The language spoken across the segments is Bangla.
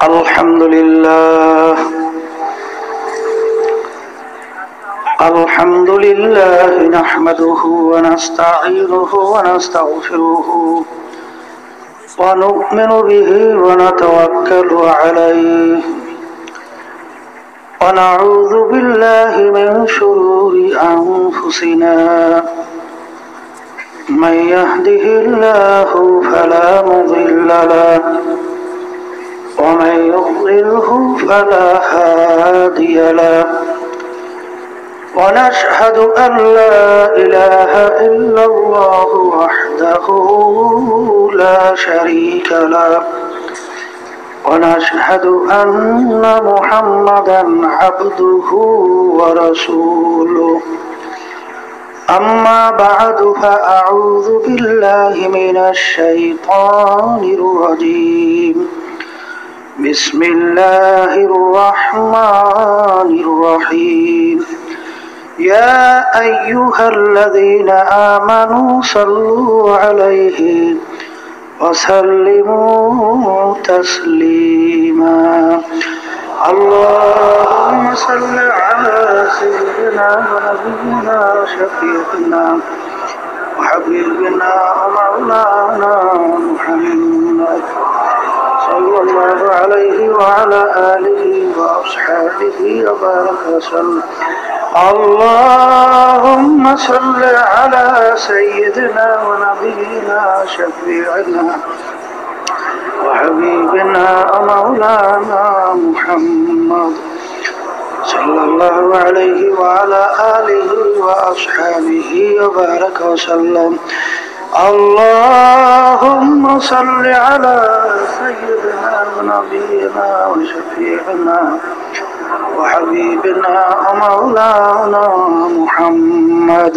الحمد لله نحمده ونستعينه ونستغفره ونؤمن به ونتوكل عليه ونعوذ بالله من شرور أنفسنا من يهده الله فلا مضل له ومن يضلله فلا هادي له ونشهد أن لا إله إلا الله وحده لا شريك له ونشهد أن محمدا عبده ورسوله أما بعد فأعوذ بالله من الشيطان الرجيم بسم الله الرحمن الرحيم يا أيها الذين آمنوا صلوا عليه وسلموا تسليما اللهم صل على سيدنا ونبينا شفيعنا وحبيبنا ومولانا محمد صلى الله عليه وعلى آله وأصحابه وبارك وسلم اللهم صل على سيدنا ونبينا شفيعنا وحبيبنا ومولانا محمد صلى الله عليه وعلى آله وأصحابه وبارك وسلم اللهم صل على سيدنا ونبينا وشفيعنا وحبيبنا ومولانا محمد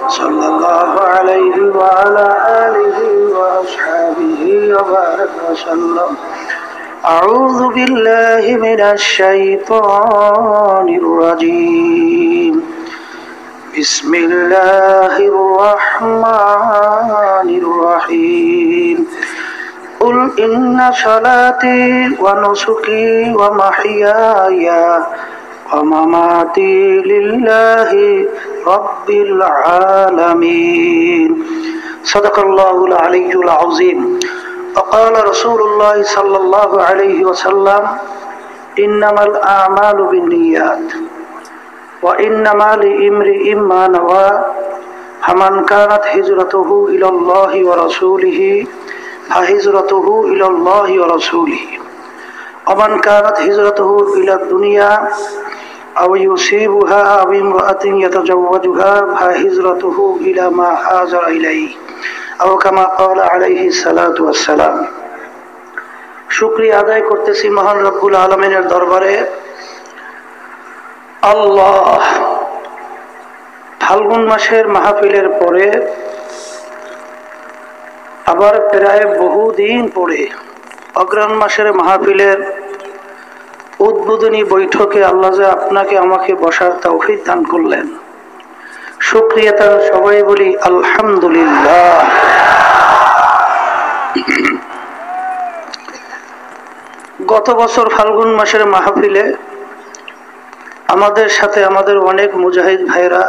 صلى الله عليه وعلى آله وأصحابه وبارك وسلم أعوذ بالله من الشيطان الرجيم بسم الله الرحمن الرحيم قل إن صلاتي ونسكي ومحياي ومماتي لله رب العالمين صدق الله العلي العظيم وقال رسول الله صلى الله عليه وسلم إنما الأعمال بالنيات وإنما لامرئ ما نوى فمن كانت هجرته إلى الله ورسوله فهجرته إلى الله ورسوله ومن كانت هجرته إلى الدنيا أو يصيبها أو امرأة يتزوجها فهجرته إلى ما هاجر إليه أو كما قال عليه الصلاة والسلام শুকরিয়া আদায় করতেছি মহান রব্বুল আলামিনের দরবারে। আল্লাহ ফাল্গুন মাসের মাহফিলের পরে আবার প্রায় বহুদিন পরে অগ্রহায়ণ মাসের মাহফিলের উদ্বোধনী বৈঠকে আল্লাহ যে আপনাকে আমাকে বসার তৌফিক দান করলেন, শুকরিয়া তার সবাই বলি আলহামদুলিল্লাহ। গত বছর ফাল্গুন মাসের মাহফিলে আমাদের সাথে আমাদের অনেক মুজাহিদ ভাইরা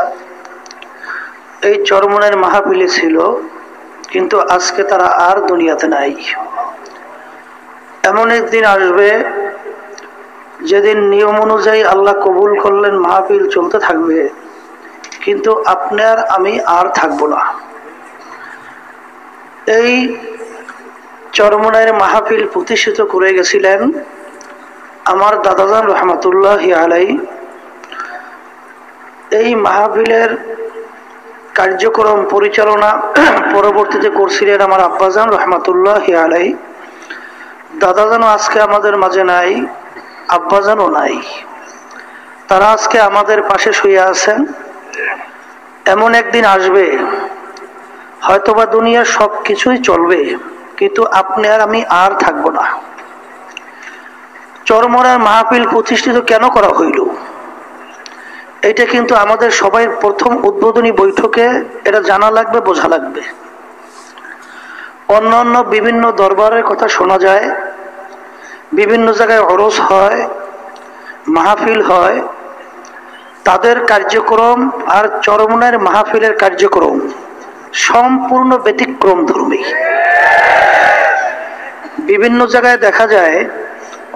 এই চরমনের মাহফিলে ছিল, কিন্তু আজকে তারা আর দুনিয়াতে নাই। এমন একদিন আসবে যেদিন নিয়ম অনুযায়ী আল্লাহ কবুল করলেন মাহফিল চলতে থাকবে, কিন্তু আপনার আমি আর থাকবো না। এই চরমনের মাহফিল প্রতিষ্ঠিত করে গেছিলেন আমার দাদাজান রহমতুল্লাহি আলাইহি। এই মাহফিলের কার্যক্রম পরিচালনা পরবর্তীতে করছিলেন আমার আব্বাজান রহমতুল্লাহি আলাইহি। দাদাজানও আজকে আমাদের মাঝে নাই, আব্বাজানও নাই। তারা আজকে আমাদের পাশে শুয়ে আছেন। এমন একদিন আসবে হয়তোবা দুনিয়ার সব কিছুই চলবে, কিন্তু আপনি আর আমি আর থাকবো না। চরমনের মাহফিল প্রতিষ্ঠিত কেন করা হইল, এটা কিন্তু আমাদের সবাই প্রথম উদ্বোধনী বৈঠকে এটা জানা লাগবে, বোঝা লাগবে। অন্যান্য বিভিন্ন দরবারের কথা শোনা যায়, বিভিন্ন জায়গায় ওরস হয়, মাহফিল হয়, তাদের কার্যক্রম আর চরমনায়ের মাহফিলের কার্যক্রম সম্পূর্ণ ব্যতিক্রম ধর্মী। বিভিন্ন জায়গায় দেখা যায়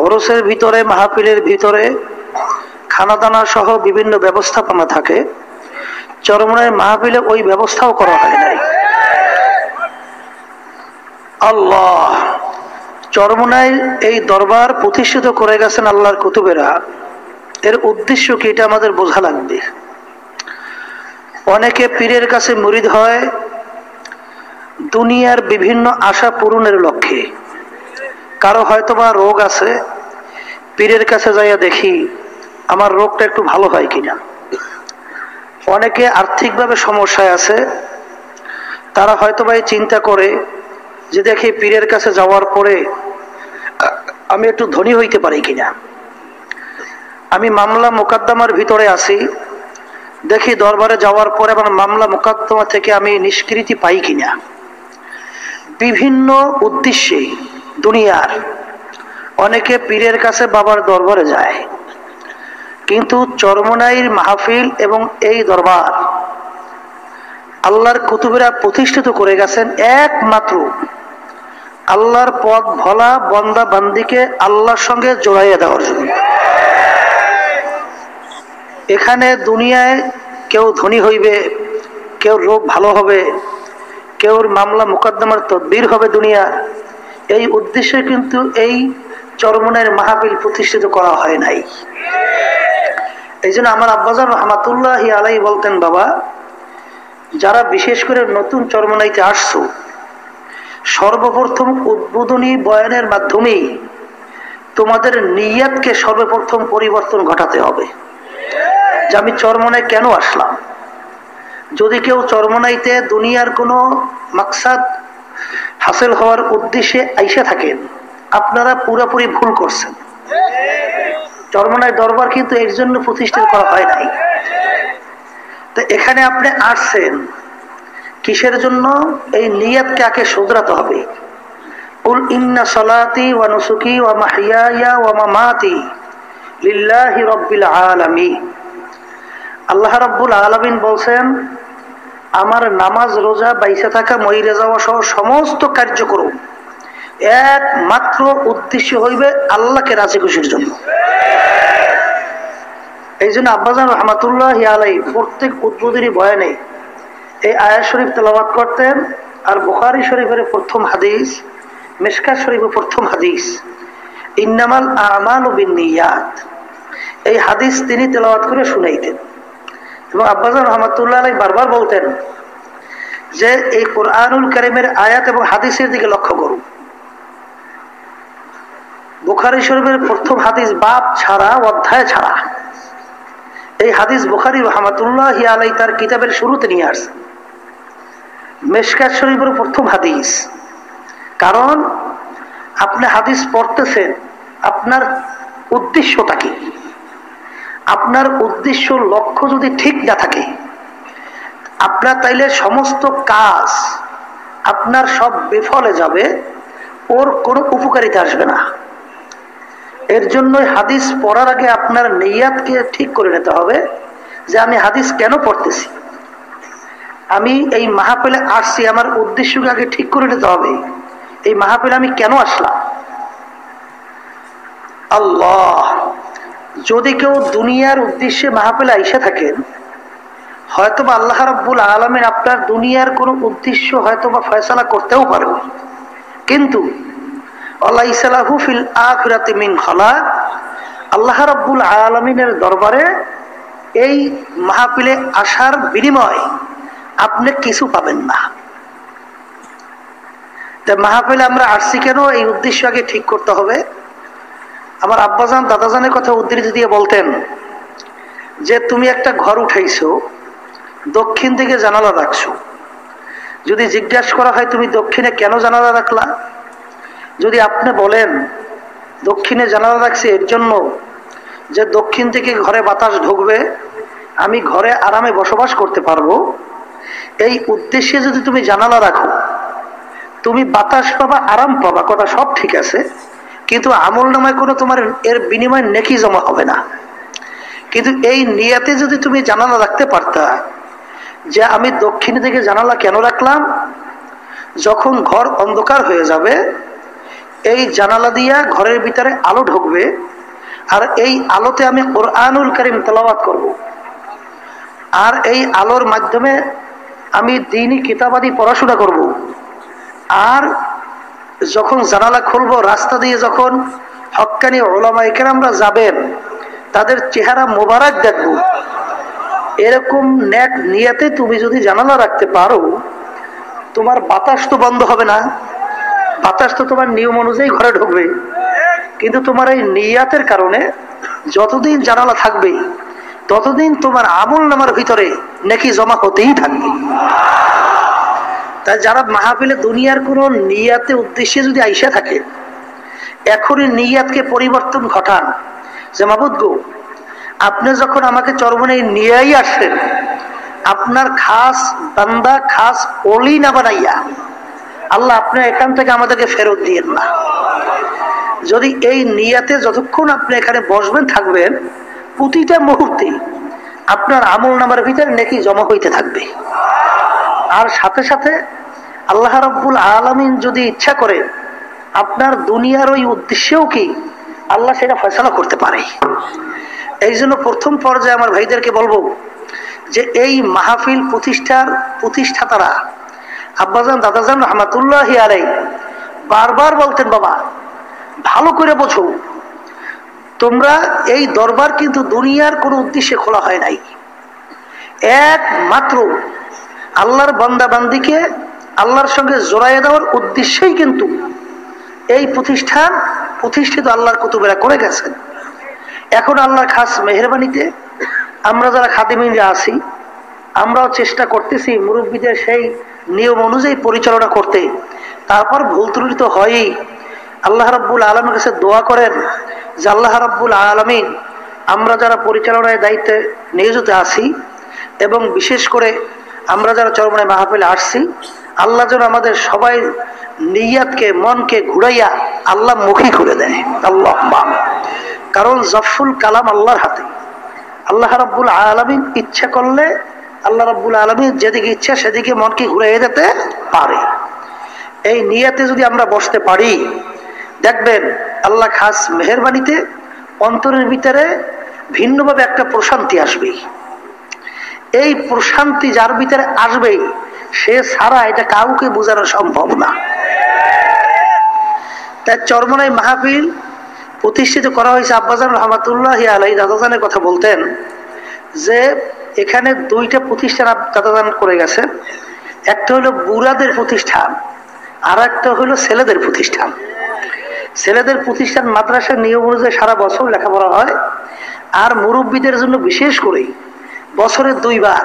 ওরসের ভিতরে, মাহফিলের ভিতরে খানাদানা সহ বিভিন্ন ব্যবস্থাপনা থাকে, চরমনায়ের মাহফিলে ওই ব্যবস্থাও করা হয় নাই। আল্লাহ চরমনায় এই দরবার প্রতিষ্ঠিত করে গেছেন আল্লাহর কুতুবেরা। এর উদ্দেশ্য কি এটা আমাদের বোঝা লাগবে। অনেকে পীরের কাছে মুরিদ হয় দুনিয়ার বিভিন্ন আশা পূরণের লক্ষ্যে। কারো হয়তোবা রোগ আছে, পীরের কাছে যাইয়া দেখি আমার রোগটা একটু ভালো হয় কিনা। অনেকে আর্থিকভাবে সমস্যায় আছে, তারা হয়তোবা এই চিন্তা করে যে দেখি পীরের কাছে যাওয়ার পরে আমি একটু ধনী হইতে পারি কিনা। আমি মামলা মোকদ্দমার ভিতরে আছি, দেখি দরবারে যাওয়ার পরে আমার মামলা মোকদ্দমা থেকে আমি নিষ্কৃতি পাই কিনা। বিভিন্ন উদ্দেশ্যে দুনিয়ার অনেকে পীরের কাছে বাবার দরবারে যায়, কিন্তু চরমনাইর মাহফিল এবং এই দরবার আল্লাহর কুতুবেরা প্রতিষ্ঠিত করে গেছেন একমাত্র আল্লাহর পথ ভোলা বন্দা বান্দিকে আল্লাহর সঙ্গে জড়াইয়া দেওয়ার জন্য। এখানে দুনিয়ায় কেউ ধনী হইবে, কেউ রোগ ভালো হবে, কেউ মামলা মোকদ্দমার তদবির হবে দুনিয়া, এই উদ্দেশ্যে কিন্তু এই চরমনায়ের মাহফিল প্রতিষ্ঠিত করা হয় নাই। এই জন্য আমার আব্বাজান রহমাতুল্লাহি আলাইহি বলতেন, বাবা যারা বিশেষ করে নতুন চরমনাইতে আসছো, সর্বপ্রথম উদ্বোধনী বয়ানের মাধ্যমেই তোমাদের নিয়তকে সর্বপ্রথম পরিবর্তন ঘটাতে হবে যে আমি চরমনায় কেন আসলাম। যদি কেউ চরমনাইতে দুনিয়ার কোনো মাকসাদ হাসিল হওয়ার উদ্দেশ্যে আইসা থাকেন, আপনারা পুরোপুরি ভুল করছেন। চরমনায় দরবার কিন্তু এর জন্য প্রতিষ্ঠিত করা হয় নাই। তো এখানে আপনি আসছেন কিসের জন্য? এই নিয়তকে আগে শুধরাতে হবে। কুল ইন্না সালাতি ওয়া নুসুকি ওয়া মাহইয়ায়া ওয়া মামাতি লিল্লাহি রাব্বিল আলামিন। আল্লাহ রাব্বুল আলামিন বলছেন, আমার নামাজ, রোজা, বাইসা থাকা, মইরা যাওয়া সহ সমস্ত কার্যক্রম একমাত্র উদ্দেশ্য হইবে আল্লাহকে রাজি খুশির জন্য। এই জন্য আব্বাজান রহমাতুল্লাহি আলাইহি প্রত্যেক উদ্বোধনী বয়ানে এই আয়াত শরীফ তেলাওয়াত করতেন। আর বুখারী শরীফের প্রথম হাদিস, মিশকাত শরীফের প্রথম হাদিস, ইন্নামাল আমালু বিন্নিয়াত, এই হাদিস তিনি তেলাওয়াত করে শুনাইতেন। এবং আব্বাজান রহমাতুল্লাহ আলাইহি বারবার বলতেন যে এই কোরআনুল কারীমের আয়াত এবং হাদিসের দিকে লক্ষ্য করুন। বুখারী শরীফের প্রথম হাদিস বাব ছাড়া, অধ্যায় ছাড়া, এই হাদিস বুখারী রহমাতুল্লাহি আলাইহি তার কিতাবের শুরুতে নিয়ে আসছেন। মিশকাত শরীফের প্রথম হাদিস, কারণ আপনি হাদিস পড়তেছেন, আপনার উদ্দেশ্যটা কি? আপনার উদ্দেশ্য, লক্ষ্য যদি ঠিক না থাকে, আপনার তাইলে সমস্ত কাজ আপনার সব বিফলে যাবে, ওর কোনো উপকারিতা আসবে না। এর জন্যই হাদিস পড়ার আগে আপনার নিয়তকে ঠিক করে নিতে হবে যে আমি হাদিস কেন পড়তেছি, আমি এই মাহফিলে আসছি, আমার উদ্দেশ্যকে আগে ঠিক করে নিতে হবে। এই মাহফিলে আমি কেন আসলাম? আল্লাহ, যদি কেউ দুনিয়ার উদ্দেশ্যে মাহফিলে আইসা থাকেন, হয়তোবা আল্লাহ রাব্বুল আলামিন আপনার দুনিয়ার কোনো উদ্দেশ্য হয়তোবা ফয়সালা করতেও পারেন, কিন্তু আলাইসা লাহু ফিল আখিরাতি মিন খালাক, আল্লাহ রাব্বুল আলামিনের দরবারে এই মাহফিলে আসার বিনিময়ে আপনি কিছু পাবেন না। তাই মাহফিলে আমরা আসছি কেন, এই উদ্দেশ্য আগে ঠিক করতে হবে। আমার আব্বাজান দাদাজানের কথা উদ্ধৃতি দিয়ে বলতেন যে তুমি একটা ঘর উঠাইছো, দক্ষিণ দিকে জানালা রাখছো, যদি জিজ্ঞাসা করা হয় তুমি দক্ষিণে কেন জানালা রাখলা, যদি আপনি বলেন দক্ষিণে জানালা রাখছি এর জন্য যে দক্ষিণ থেকে ঘরে বাতাস ঢুকবে, আমি ঘরে আরামে বসবাস করতে পারবো, এই উদ্দেশ্যে যদি তুমি জানালা রাখো, তুমি বাতাস পাবা, আরাম পাবা, কথা সব ঠিক আছে, কিন্তু আমল নামায় কোনো তোমার এর বিনিময়ে নেকি জমা হবে না। কিন্তু এই নিয়াতে যদি তুমি জানালা রাখতে পারতা যে আমি দক্ষিণ দিকে জানালা কেন রাখলাম, যখন ঘর অন্ধকার হয়ে যাবে এই জানালা দিয়া ঘরের ভিতরে আলো ঢুকবে, আর এই আলোতে আমি কোরআনুল কারীম তেলাওয়াত করব, আর এই আলোর মাধ্যমে আমি দ্বীনি কিতাবাদি পড়াশোনা করব। আর যখন জানালা খুলবো রাস্তা দিয়ে যখন হক্কানি উলামায়ে কেরামরা যাবেন তাদের চেহারা মোবারক দেখব। এরকম নেক নিয়াতে তুমি যদি জানালা রাখতে পারো, তোমার বাতাস তো বন্ধ হবে না, বাতাস তো তোমার নিয়ম অনুযায়ী ঘরে ঢুকবে। কিন্তু তোমার এই নিয়াতের কারণে যতদিন জানালা থাকবে ততদিন তোমার আমল নামার ভিতরে নেকি জমা হতেই থাকবে। তাই যারা মাহফিলে দুনিয়ার কোন নিয়াতে উদ্দেশ্যে যদি আইসা থাকে, এখনই নিয়াতকে পরিবর্তন ঘটান যে মাবুদ গো, আপনি যখন আমাকে চরমনে নিয়েই আসছেন, আপনার খাস বান্দা খাস ওলি না বানাইয়া আল্লাহ আপনি এখান থেকে আমাদেরকে ফেরত দিয়েন না। যদি এই নিয়াতে যতক্ষণ আপনি এখানে বসবেন থাকবেন, প্রতিটা মুহূর্তে আপনার আমল নামার ভিতরে নেকি জমা হইতে থাকবে। আর সাথে সাথে আল্লাহ রাব্বুল আলামিন যদি ইচ্ছা করে আপনার দুনিয়ার ওই উদ্দেশ্যেও কি আল্লাহ সেটা ফয়সালা করতে পারে। এই জন্য প্রথম পর্যায়ে আমার ভাইদেরকে বলবো যে এই মাহফিল প্রতিষ্ঠাতারা আব্বাজান দাদাজান রহমাতুল্লাহি আলাইহি বারবার বলতেন, বাবা ভালো করে বোঝো, তোমরা এই দরবার কিন্তু দুনিয়ার কোনো উদ্দেশ্যে খোলা হয় নাই, একমাত্র আল্লাহর বান্দা বান্দিকে আল্লাহর সঙ্গে জড়াইয়ে দেওয়ার উদ্দেশ্যেই কিন্তু এই প্রতিষ্ঠান প্রতিষ্ঠিত আল্লাহর কুতুবেরা করে গেছেন। এখন আল্লাহর খাস মেহেরবানিতে আমরা যারা খাদিমিনরা আছি, আমরাও চেষ্টা করতেছি মুরব্বীদের সেই নিয়ম অনুযায়ী পরিচালনা করতে। তারপর ভুল ত্রুটি তো হয়ই। আল্লাহ রাব্বুল আলামিনের কাছে দোয়া করেন যে আল্লাহ রাব্বুল আলামিন আমরা যারা পরিচালনার দায়িত্বে নিয়োজিত আছি এবং বিশেষ করে আমরা যারা চরমনে মাহফিলে আসছি, আল্লাহ যেন আমাদের সবাই নিয়াতকে মনকে ঘুরাইয়া আল্লাহ মুখী করে দেয়। আল্লাহুম্মা। কারণ জফুল কালাম আল্লাহর হাতে। আল্লাহ রাব্বুল আলামিন ইচ্ছা করলে আল্লাহ রাব্বুল আলামিন যেদিকে ইচ্ছা সেদিকে মনকে ঘুরাইয়ে দিতে পারে। এই নিয়াতে যদি আমরা বসতে পারি, দেখবেন আল্লাহ খাস মেহেরবানিতে অন্তরের ভিতরে ভিন্নভাবে একটা প্রশান্তি আসবে। এই প্রশান্তি যার ভিতরে আসবে সে ছাড়া এটা কাউকে বোঝানো সম্ভব না। তাই চরমনাই মাহফিল প্রতিষ্ঠিত করা হয়েছে। আব্বাজান রহমাতুল্লাহি আলাইহি দাদাজানের কথা বলতেন যে এখানে দুইটা প্রতিষ্ঠান দাদাজান করে গেছে। একটা হলো বুড়াদের প্রতিষ্ঠান, আর একটা হলো ছেলেদের প্রতিষ্ঠান। ছেলেদের প্রতিষ্ঠান মাদ্রাসার নিয়ম অনুযায়ী সারা বছর লেখাপড়া হয়, আর মুরব্বীদের জন্য বিশেষ করে বছরে 2 বার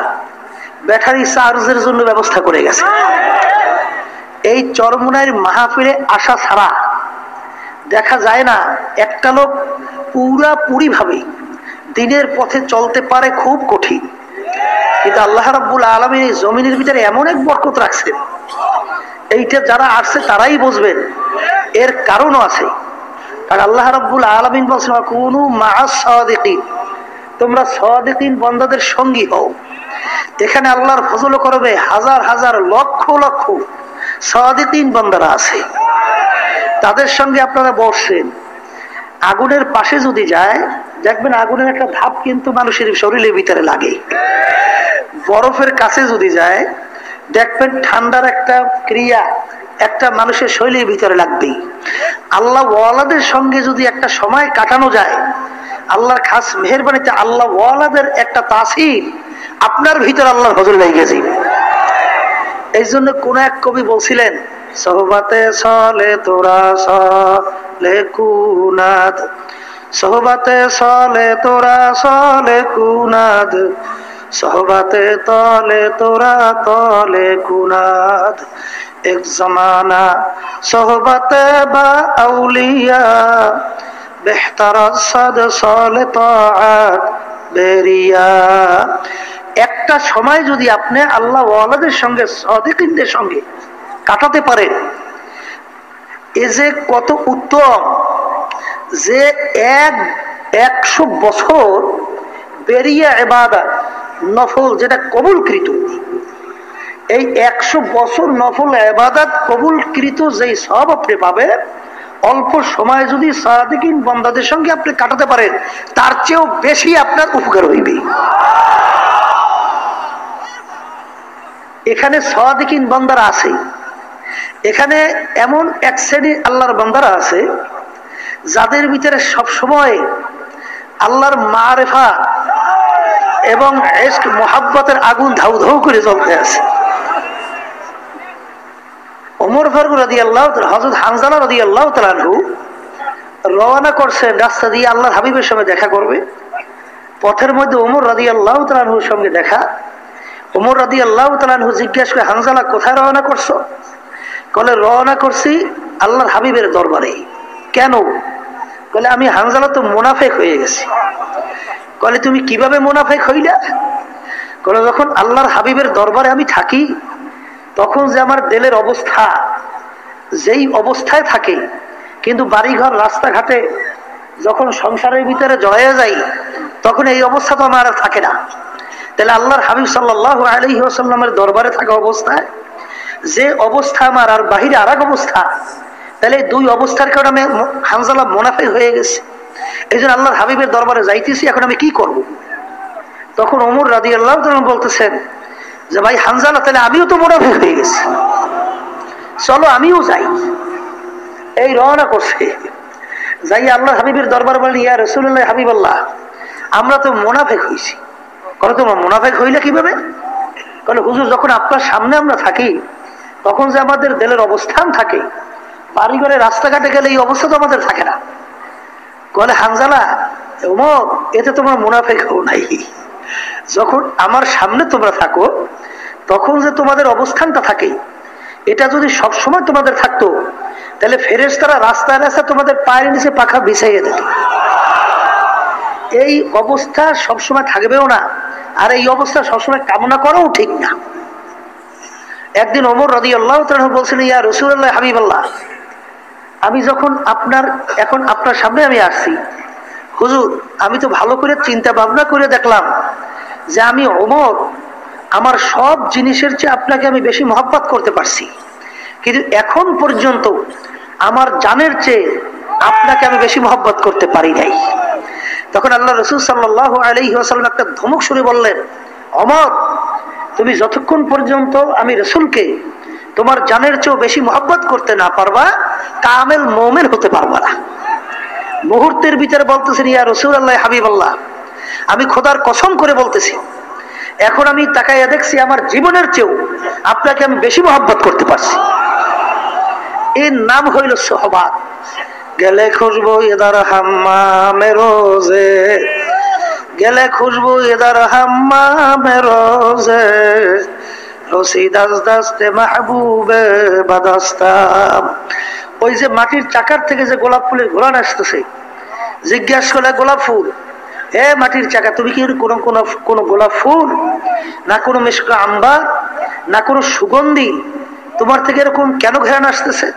ব্যাটারি চার্জের জন্য ব্যবস্থা করে গেছে। এই চরমনাইয়ের মাহফিলে আসা ছাড়া দেখা যায় না একটা লোক পুরাপুরি ভাবে দিনের পথে চলতে পারে, খুব কঠিন। কিন্তু আল্লাহ রাব্বুল আলামিন এই জমিনের ভিতরে এমন এক বরকত রাখছেন, এইটা যারা আসছে তারাই বুঝবেন। এর কারণও আছে, কারণ আল্লাহ রাব্বুল আলামিন বলছেন কুনু মাআস সাদিকিন, তোমরা সাদিকিন বান্দাদের সঙ্গী হও। এখানে আল্লাহর ফজল করবে হাজার হাজার লক্ষ লক্ষ সাদিকিন বান্দারা আছে, তাদের সঙ্গে আপনারা বসছেন। আগুনের পাশে যদি যায় দেখবেন আগুনের একটা ধাপ কিন্তু মানুষের শরীরের ভিতরে লাগে। বরফের কাছে যদি যায় দেখবেন ঠান্ডার একটা ক্রিয়া একটা মানুষের শরীরের ভিতরে লাগবেই। আল্লাহ ওয়ালাদের সঙ্গে যদি একটা সময় কাটানো যায়, আল্লাহর খাস মেহেরবানিতে আল্লাহ ওয়ালাদের একটা তাসির আপনার ভিতরে আল্লাহর হজর লেগে যাবে। এই জন্য কোন এক কবি বলছিলেন, সোহবাতে চলে তোরা চলে কুনাদ, সোহবাতে চলে তোরা চলে কুনাদ, সোহবাতে তলে তোরা তলে কুনাদ, এক জমানা সোহবাতে বা আউলিয়া বেহতার সাদ চলে তাআত বেরিয়া। একটা সময় যদি আপনি আল্লাহ ওয়ালাদের সঙ্গে সাদিকিনদের সঙ্গে কাটাতে পারেন, এ যে কত উত্তম যে 100 বছর বেরিয়ে ইবাদত নফল যেটা কবুলকৃত, এই 100 বছর নফল ইবাদত কবুলকৃত যেই সওয়াব আপনি পাবেন, অল্প সময় যদি সাদিকিন বান্দাদের সঙ্গে আপনি কাটাতে পারেন, তার চেয়েও বেশি আপনার উপকার হইবে। এখানে সাদিকিন বান্দারা আছে, এখানে এমন এক শ্রেণীর আল্লাহর বান্দারা আছে যাদের ভিতরে সব সময় আল্লাহর মারিফা এবং ইশক মুহাব্বতের আগুন ধাউ ধাউ করে জ্বলতে আছে। ওমর ফারুক রাদিয়াল্লাহু তাআলা, হযরত হানজালা রাদিয়াল্লাহু তাআলা আনহু রওনা করছেন রাস্তা দিয়ে আল্লাহর হাবিবের সঙ্গে দেখা করবে। পথের মধ্যে ওমর রাদিয়াল্লাহু তাআলা আনহুর সঙ্গে দেখা। ওমর রাদিয়াল্লাহু তাআলা আনহু জিজ্ঞাসা করে, হানজালা কোথায় রওনা করছো? বলে রওনা করছি আল্লাহর হাবিবের দরবারে। কেন? বলে আমি হানজালা তো মুনাফিক হয়ে গেছি। বলে তুমি কিভাবে মুনাফিক হইলা? বলে যখন আল্লাহর হাবিবের দরবারে আমি থাকি তখন যে আমার দিলের অবস্থা যেই অবস্থায় থাকে, কিন্তু বাড়িঘর রাস্তাঘাটে যখন সংসারের ভিতরে জড়াইয়া যাই তখন এই অবস্থা তো আমার আর থাকে না। তাহলে আল্লাহর হাবিব সাল্লাল্লাহু আলাইহি ওয়াসাল্লামের দরবারে থাকা অবস্থায় যে অবস্থা আমার আর বাহিরে আর এক অবস্থা, তাহলে দুই অবস্থার কারণে আমি হানজালা মুনাফিক হয়ে গেছি। এই জন্য আল্লাহর হাবিবের দরবারে যাইতেছি, এখন আমি কি করব? তখন ওমর রাদিয়াল্লাহু তাআলা বলতেছেন যে ভাই হানজালা, তাহলে আমিও তো মুনাফিক হয়ে গেছি, চলো আমিও যাই। এই রওনা করছে, যাই আল্লাহর হাবিবের দরবার বলেন, ইয়া রাসূলুল্লাহ হাবিবাল্লাহ, আমরা তো মুনাফিক হইছি। বলে তোমরা মুনাফিক হইলে কিভাবে? বলে হুজুর, যখন আপনার সামনে আমরা থাকি তখন যে আমাদের দিলের অবস্থান থাকে, বাড়িঘরে রাস্তাঘাটে গেলে এই অবস্থা তো আমাদের থাকে না। বলে হানজালা ওমর, এতে তোমরা মুনাফিক হও নাই। যখন আমার সামনে তোমরা থাকো তখন যে তোমাদের অবস্থানটা থাকে, এটা যদি সবসময় তোমাদের থাকতো তাহলে ফেরেশতারা রাস্তায় রাস্তায় তোমাদের পায়ের নিচে পাখা বিছাইয়ে দিত। এই অবস্থা সবসময় থাকবেও না, আর এই অবস্থা সবসময় কামনা করাও ঠিক না। একদিন ওমর রাদিয়াল্লাহু তাআলা বলছেন, ইয়া রাসূলুল্লাহ হাবিবাল্লাহ, আমি যখন এখন আপনার সামনে আমি আসছি হুজুর, আমি তো ভালো করে চিন্তা ভাবনা করে দেখলাম যে আমি ওমর আমার সব জিনিসের চেয়ে আপনাকে আমি বেশি মহব্বত করতে পারছি, কিন্তু এখন পর্যন্ত আমার জানের চেয়ে আপনাকে আমি বেশি মহব্বত করতে পারি নাই। তখন আল্লাহ রাসূল সাল্লাল্লাহু আলাইহি ওয়াসাল্লাম একটা ধমক শুনে বললেন, ওমর, তুমি যতক্ষণ পর্যন্ত আমি রাসূলকে তোমার জানের চেয়েও বেশি মহব্বত করতে না পারবা, কামেল মুমিন হতে পারবা না। মুহূর্তের ভিতরে বলতেছেন, ইয়া রাসূলুল্লাহ হাবিবাল্লাহ, আমি খোদার কসম করে বলতেছি, এখন আমি তাকাইয়া দেখছি আমার জীবনের চেয়েও আপনাকে আমি বেশি মহব্বত করতে পারছি। এর নাম হইল সোহবাত। গেলে খুশবু ইদার হাম্মামে রোজে, গেলে খুশবু ইদার হাম্মামে রোজে, রসি দাস দাস্তে মাহবুবে বাদাস্তাম। ওই যে মাটির চাকার থেকে যে গোলাপ ফুলের ঘোরান আসতেছে, জিজ্ঞাসা করলে গোলাপ ফুল, হে মাটির চাকা, তুমি কি কোন গোলাপ ফুল না কোনো মিশকা আম্বার না কোনো সুগন্ধি, তোমার থেকে এরকম কেন ঘেরান আসতেছে?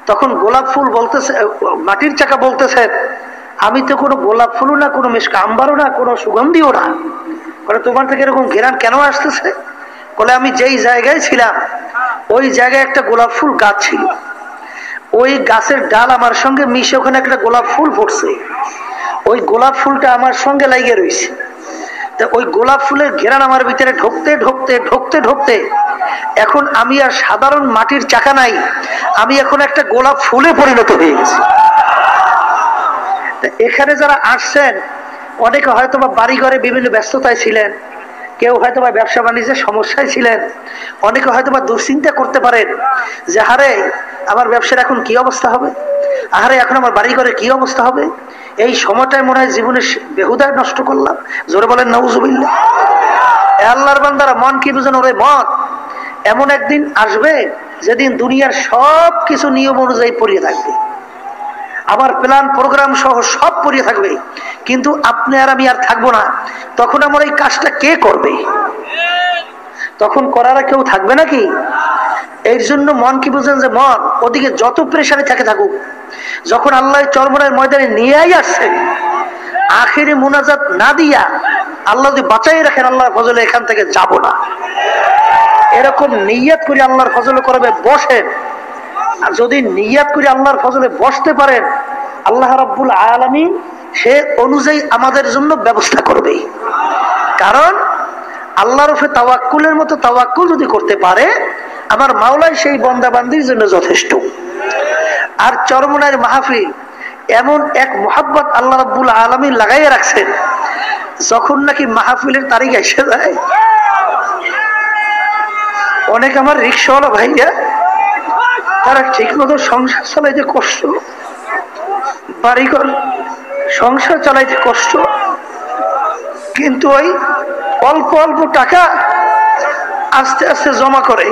তখন গোলাপ ফুল বলতেছে, মাটির চাকা বলতেছে, আমি তো কোনো গোলাপ ফুলও না, কোনো মিশকা আম্বারও না, কোনো সুগন্ধিও না। বলে তোমার থেকে এরকম ঘেরান কেন আসতেছে? বলে আমি যেই জায়গায় ছিলাম ওই জায়গায় একটা গোলাপ ফুল গাছ ছিল, ওই গাছের ডাল আমার সঙ্গে মিশে ওখানে একটা গোলাপ ফুল ফুটছে, ওই গোলাপ ফুলটা আমার সঙ্গে লাগিয়ে রয়েছে। তা ওই গোলাপ ফুলের ঘেরান আমার ভিতরে ঢুকতে ঢুকতে ঢুকতে ঢুকতে এখন আমি আর সাধারণ মাটির চাকা নাই, আমি এখন একটা গোলাপ ফুলে পরিণত হয়ে গেছি। এখানে যারা আসছেন অনেকে হয়তো বা বাড়ি ঘরে বিভিন্ন ব্যস্ততায় ছিলেন, কেউ হয়তো বা ব্যবসা বাণিজ্যের সমস্যায় ছিলেন, অনেকে হয়তো বা দুশ্চিন্তা করতে পারেন যে হারে আমার ব্যবসার এখন কি অবস্থা হবে, আহারে এখন আমার বাড়ি ঘরে কি অবস্থা হবে, এই সময়টায় মনে হয় জীবনের বেহুদায় নষ্ট করলাম। জোরে বলেন নাউজুবিল্লাহ। আল্লাহর বান্দারা মন কি বুঝেন? ওরে মন, এমন একদিন আসবে যেদিন দুনিয়ার সব কিছু নিয়ম অনুযায়ী পড়িয়ে থাকবে, আমার প্ল্যান প্রোগ্রাম সহ সব পড়িয়ে থাকবে, কিন্তু আপনি আর আমি আর থাকবো না। তখন আমার এই কাজটা কে করবে? তখন করার কেউ থাকবে নাকি? এর জন্য মন কি বুঝেন যে মন ওদিকে যত প্রেশারে থাকে থাকুক, যখন আল্লাহ চরমনের ময়দানে নিয়েই আসছে, আখিরে মুনাজাত না দিয়া আল্লাহ যদি বাঁচাই রাখেন আল্লাহর ফজলে এখান থেকে যাব না, এরকম নিয়ত করে আল্লাহর ফজলে করবে বসেন। আর যদি নিয়ত করে আল্লাহর ফজলে বসতে পারেন, আল্লাহ রাব্বুল আলামিন সে অনুযায়ী আমাদের জন্য ব্যবস্থা করবে। কারণ আল্লাহর উপরে তাওয়াক্কুলের মতো তাওয়াক্কুল যদি করতে পারে, আমার মাওলাই সেই বান্দাবান্দির জন্য যথেষ্ট। আর চরমনার মাহফিল এমন এক মুহাব্বত আল্লাহ রাব্বুল আলামিন লাগাইয়া রাখছেন, যখন নাকি মাহফিলের তারিখ এসে যায়, অনেক আমার রিক্সাওয়ালা ভাইয়া তারা ঠিক মতো সংসার চালাইতে কষ্ট, বাড়িঘর সংসার চালাইতে কষ্ট, কিন্তু ওই অল্প অল্প টাকা আস্তে আস্তে জমা করে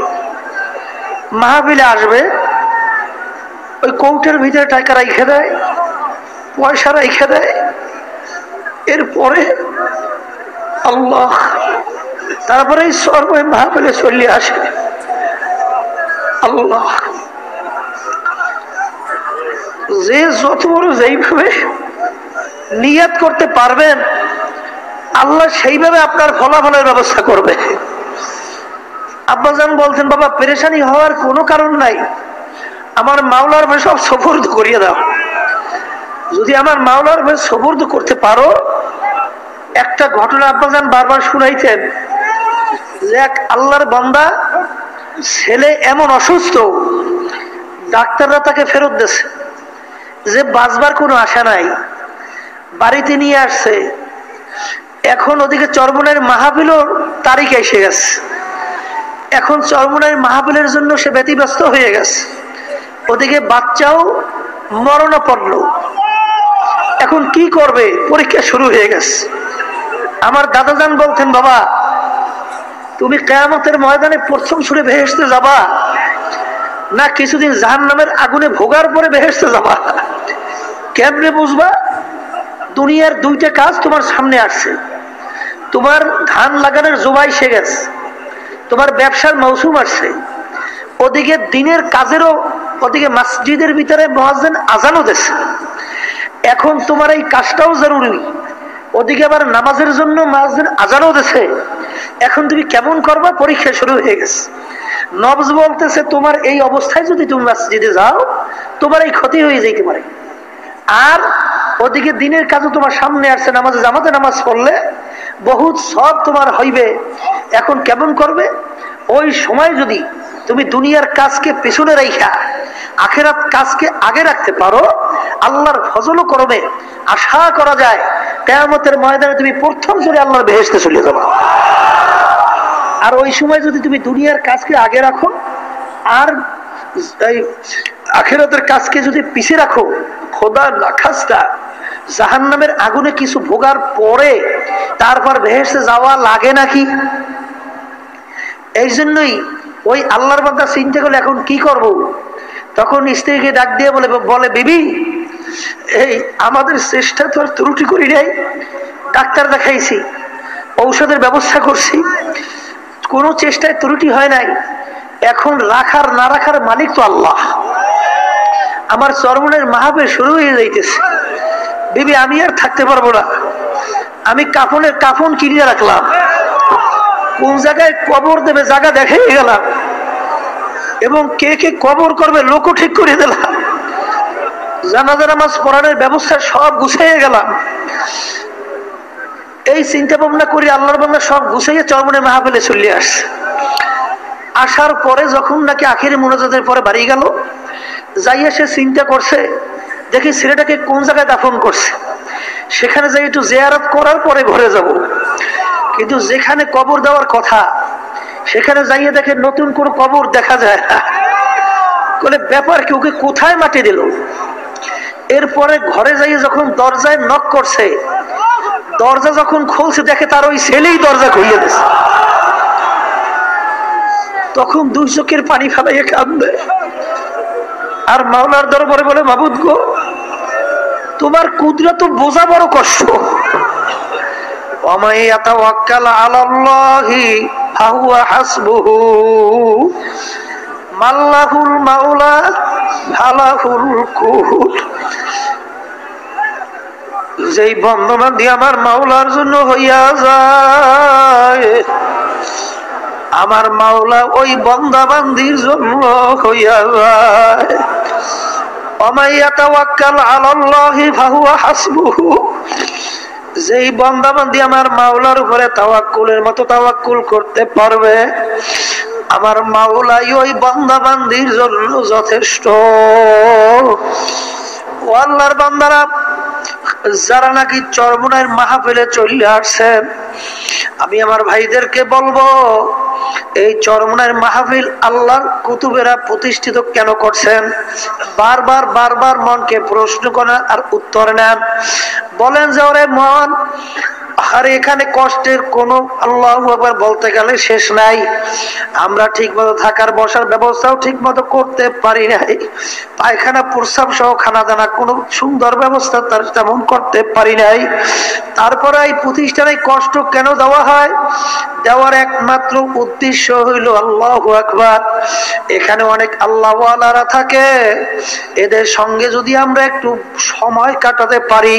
মাহফিলে আসবে, ওই কৌটের ভিতরে টাকা রাইখে দেয়, পয়সা রাইখে দেয়। এরপরে আল্লাহ তারপরে সর্ব মাহফিলে চলে আসে। আল্লাহ যে যত বড় যেইভাবে নিয়ত করতে পারবেন, আল্লাহ সেইভাবে আপনার ফলাফলের ব্যবস্থা করবে। আব্বাজান বলতেন, বাবা পেরেশানি হওয়ার কোনো কারণ নাই, আমার মাওলার ভাই সব সফর্দ করিয়ে দাও। যদি আমার মাওলার ভাই সফর্দ করতে পারো, একটা ঘটনা আব্বাজান বারবার শুনাইতেন যে এক আল্লাহর বান্দা ছেলে এমন অসুস্থ, ডাক্তাররা তাকে ফেরত দিয়েছে, যে বাঁচবার কোনো আশা নাই, বাড়িতে নিয়ে আসছে। এখন ওদিকে চরমনের মাহফিলের তারিখ এসে গেছে, এখন চরমনের মাহফিলের জন্য সে ব্যতিব্যস্ত হয়ে গেছে, ওদিকে বাচ্চাও মরণাপন্ন। এখন কি করবে, পরীক্ষা শুরু হয়ে গেছে। আমার দাদাজান বলতেন, বাবা তুমি কিয়ামতের ময়দানে প্রথম সুরে বেহেশতে যাবা, না কিছুদিন জাহান্নামের আগুনে ভোগার পরে বেহেশতে যাবা? কেমনে বুঝবা? দুনিয়ার দুইটা কাজ তোমার সামনে আসছে, তোমার ধান লাগানোর জোবাই এসে গেছে, তোমার ব্যবসার মৌসুম আসছে, ওদিকে দিনের কাজেরও, ওদিকে মসজিদের ভিতরে মুয়াজ্জিন আজানও দিচ্ছে। এখন তোমার এই কাজটাও জরুরি, ওদিকে আবার নামাজের জন্য মুয়াজ্জিন আজানও দিচ্ছে। এখন তুমি কেমন করবা? পরীক্ষা শুরু হয়ে গেছে। নবজ বলতেছে, তোমার এই অবস্থায় যদি তুমি মসজিদে যাও, তোমার এই ক্ষতি হয়ে যেতে পারে। আর ওদিকে দিনের কাজও তোমার সামনে আসছে, নামাজে জামাতে নামাজ পড়লে বহুত সব তোমার হইবে। এখন কেমন করবে? ওই সময় যদি তুমি দুনিয়ার কাজকে পেছনে রাইখা আখিরাত কাজকে আগে রাখতে পারো, আল্লাহর ফজলও করবে। আশা করা যায় কিয়ামতের ময়দানে তুমি প্রথম জোরে আল্লাহর বেহেশতে চলে যাবে। আর ওই সময় যদি তুমি দুনিয়ার কাজকে আগে রাখো আর এই আখিরাতের কাজকে যদি পিছিয়ে রাখো, খোদা না খাস্তা জাহান্নামের আগুনে কিছু ভোগার পরে তারপর বেহেশতে যাওয়া লাগে নাকি? এই জন্যই ওই আল্লাহর বান্দা চিন্তা করলে এখন কি করব, তখন স্ত্রীকে ডাক দিয়ে বলে বিবি, এই আমাদের চেষ্টা তো আর ত্রুটি করি নাই, ডাক্তার দেখাইছি, ঔষধের ব্যবস্থা করছি, কোনো চেষ্টায় ত্রুটি হয় নাই। এখন রাখার না রাখার মালিক তো আল্লাহ। আমার চরমনের মাহফিল শুরু হয়ে যাইতেছে, বিবি আমি আর থাকতে পারবো না, আমি কাফন কিনে রাখলাম, কোন জায়গায় কবর দেবে জায়গা দেখাই গেলাম, এবং কে কে কবর করবে লোকও ঠিক করে দিলাম, জানাজা নামাজ পড়ানোর ব্যবস্থা সব গুছিয়ে গেলাম। এই চিন্তা ভাবনা করি আল্লাহর বান্দা সব গুছিয়ে চরমনের মাহফিলে চলে আসছে। আসার পরে যখন নাকি আখিরি মুনাজাতের পরে বাড়ি গেল, যাইয়া সে চিন্তা করছে, দেখি ছেলেটাকে কোন জায়গায় দাফন করছে, সেখানে যাই একটু জিয়ারত করার পরে ঘরে যাব। কিন্তু যেখানে কবর দেওয়ার কথা সেখানে যাইয়ে দেখে নতুন কোন কবর দেখা যায় না। বলে ব্যাপার কি, ওকে কোথায় মাটি দিল? এরপরে ঘরে যাইয়ে যখন দরজায় নক করছে, দরজা যখন খুলছে দেখে তার ওই ছেলেই দরজা খুলে দিয়েছে। তখন দুই চোখের পানি ফেলাইয়ে কাঁদবে আর মাওলার দরবারে বলে, মাবুদ গো, তোমার কুদরত বোঝা বড় কষ্ট। মাল্লাহুল মাওলা হালাহুল কুহুত। যেই বন্ধবান্ধি আমার মাওলার জন্য হইয়া যায়, আমার মাওলা ওই বন্দাবান্দির জন্য হইয়া যায়। ওমাইয়া তাওয়াক্কাল আলাল্লাহি ফাহুয়া হাসবুহু। যেই বন্দাবান্দি আমার মাওলার উপরে তাওয়াক্কুলের মতো তাওয়াক্কুল করতে পারবে, আমার মাওলাই ওই বন্দাবান্দির জন্য যথেষ্ট। ও আল্লাহর বান্দারা, যারা নাকি চরমোনাইর মাহফিলে চলে আসছেন, আমি আমার ভাইদেরকে বলবো, এই চরমোনাইর মাহফিল আল্লাহর কুতুবেরা প্রতিষ্ঠিত কেন করছেন? বারবার বারবার মনকে প্রশ্ন করেন আর উত্তর নেন। বলেন যে ওরে মন, আর এখানে কষ্টের কোনো আল্লাহু আকবার বলতে গেলে শেষ নাই। আমরা ঠিক মতো থাকার বসার ব্যবস্থাও ঠিক মতো করতে পারি নাই, পায়খানা প্রস্রাব সহ খানা দানা কোনো সুন্দর ব্যবস্থা তার তেমন করতে পারি নাই। তারপরে এই প্রতিষ্ঠানে কষ্ট কেন দেওয়া হয়? দেওয়ার একমাত্র উদ্দেশ্য হইল আল্লাহু আকবার। এখানে অনেক আল্লাহওয়ালারা থাকে, এদের সঙ্গে যদি আমরা একটু সময় কাটাতে পারি,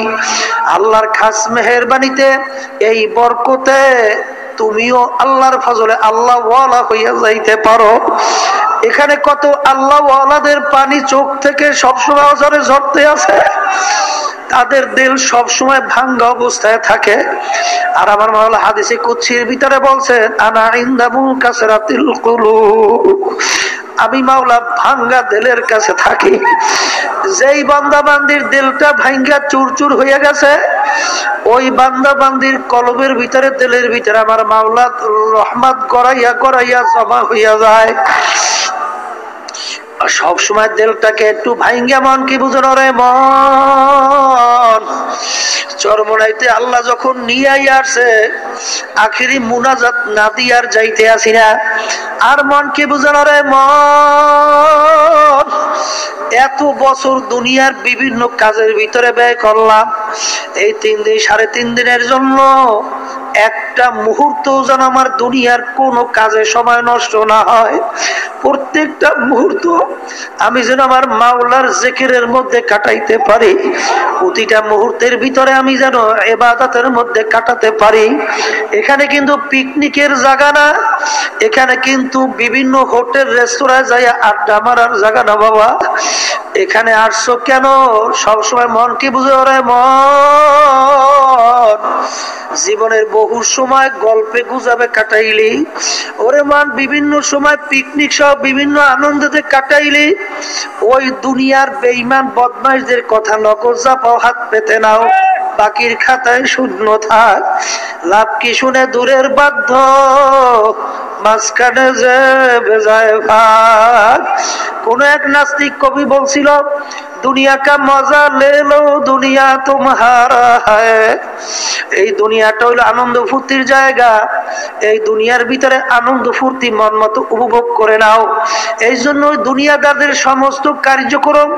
আল্লাহর খাস মেহেরবানিতে এই বরকতে তুমিও আল্লাহর ফজলে আল্লাহ ওয়ালা হইয়া যাইতে পারো। এখানে কত আল্লাহ ওয়ালাদের পানি চোখ থেকে সবসময় অঝরে ঝরতে আছে, তাদের দিল সবসময় ভাঙ্গা অবস্থায় থাকে। আর আমার মাওলা হাদিসে কুদসির ভিতরে বলছেন, আনা ইনদা মুনকাসিরাতিল কুলুব, আমি মাওলা ভাঙ্গা দিলের কাছে থাকি। যেই বান্দা বান্দির দিলটা ভাঙ্গা চুরচুর হয়ে গেছে, ওই বান্দা বান্দির কলবের ভিতরে দিলের ভিতরে আমার মাওলা রহমত গড়াইয়া গড়াইয়া জমা হইয়া যায়। সব সময় দিলটাকে একটু ভাঙ্গা মন কি বুঝনো রে মন? চরমোনাইতে আল্লাহ যখন নিয়ে আসছে, আখিরি মুনাজাত না দিয়ার যাইতে আসি না। আর মন কি বুঝনো রে মন? এত বছর দুনিয়ার বিভিন্ন কাজের ভিতরে ব্যয় করলাম, এই 3 দিন 3.5 দিনের জন্য একটা মুহূর্ত যেন আমার দুনিয়ার কোনো কাজে সময় নষ্ট না হয়। প্রত্যেকটা মুহূর্ত আমি যেন আমার মাওলার জিকিরের মধ্যে কাটাইতে পারি, প্রতিটা মুহূর্তের ভিতরে আমি যেন ইবাদতের মধ্যে কাটাতে পারি। এখানে কিন্তু পিকনিকের জায়গা না, এখানে কিন্তু বিভিন্ন হোটেল রেস্তোরাঁয় যাই আড্ডা মারার জায়গা না বাবা। এখানে আসছো কেন? সবসময় মন কি বুঝে ওরে মন? জীবনের বহু সময় গল্পে গুজাবে কাটাইলি ওরে মান, বিভিন্ন সময় পিকনিক সহ বিভিন্ন আনন্দতে কাটাইলি। ওই দুনিয়ার বেঈমান বদমাইশদের কথা নগদ জাপাও, হাত পেতে নাও, বাকির খাতায় শূন্য থাক। লাভ কি শুনে দূরের বাধ্য, মাঝখানে যে বেজায় ভাগ। কোন এক নাস্তিক কবি বলছিল, দুনিয়া কা মজা লে লো দুনিয়া তোমারা হ্যায়। এই দুনিয়াটা হইলো আনন্দ ফুর্তির জায়গা, এই দুনিয়ার ভিতরে আনন্দ ফুর্তি মন মতো উপভোগ করে নাও। এই জন্য দুনিয়াদারদের সমস্ত কার্যক্রম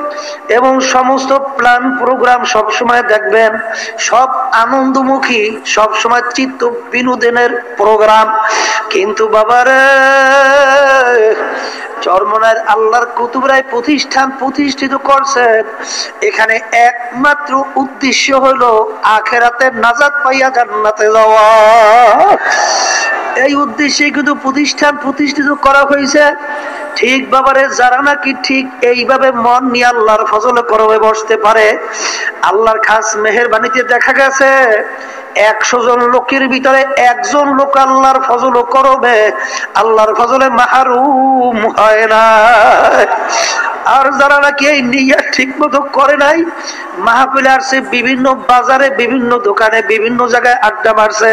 এবং সমস্ত প্ল্যান প্রোগ্রাম সবসময় দেখবেন সব আনন্দমুখী, সবসময় চিত্ত বিনোদনের প্রোগ্রাম। কিন্তু বাবারে, চরমোনাইর আল্লাহর কুতুবরাই প্রতিষ্ঠান প্রতিষ্ঠিত করছেন, এখানে একমাত্র উদ্দেশ্য হলো আখিরাতে নাজাত পাইয়া জান্নাতে যাওয়া। এই উদ্দেশ্যে কিন্তু প্রতিষ্ঠান প্রতিষ্ঠিত করা হয়েছে। ঠিক বাবারে, যারা নাকি ঠিক এইভাবে মন নিয়ে আল্লাহর ফজলে করবে বসতে পারে, আল্লাহর খাস মেহেরবানিতে দেখা গেছে 100 জন লোকের ভিতরে 1 জন লোক আল্লাহর ফজল করবে, আল্লাহর ফজলে মাহরুম হয় না। আর যারা নাকি এই নিয়ত ঠিক মতো করে নাই, মাহফিলে আসছে, বিভিন্ন বাজারে বিভিন্ন দোকানে বিভিন্ন জায়গায় আড্ডা মারছে,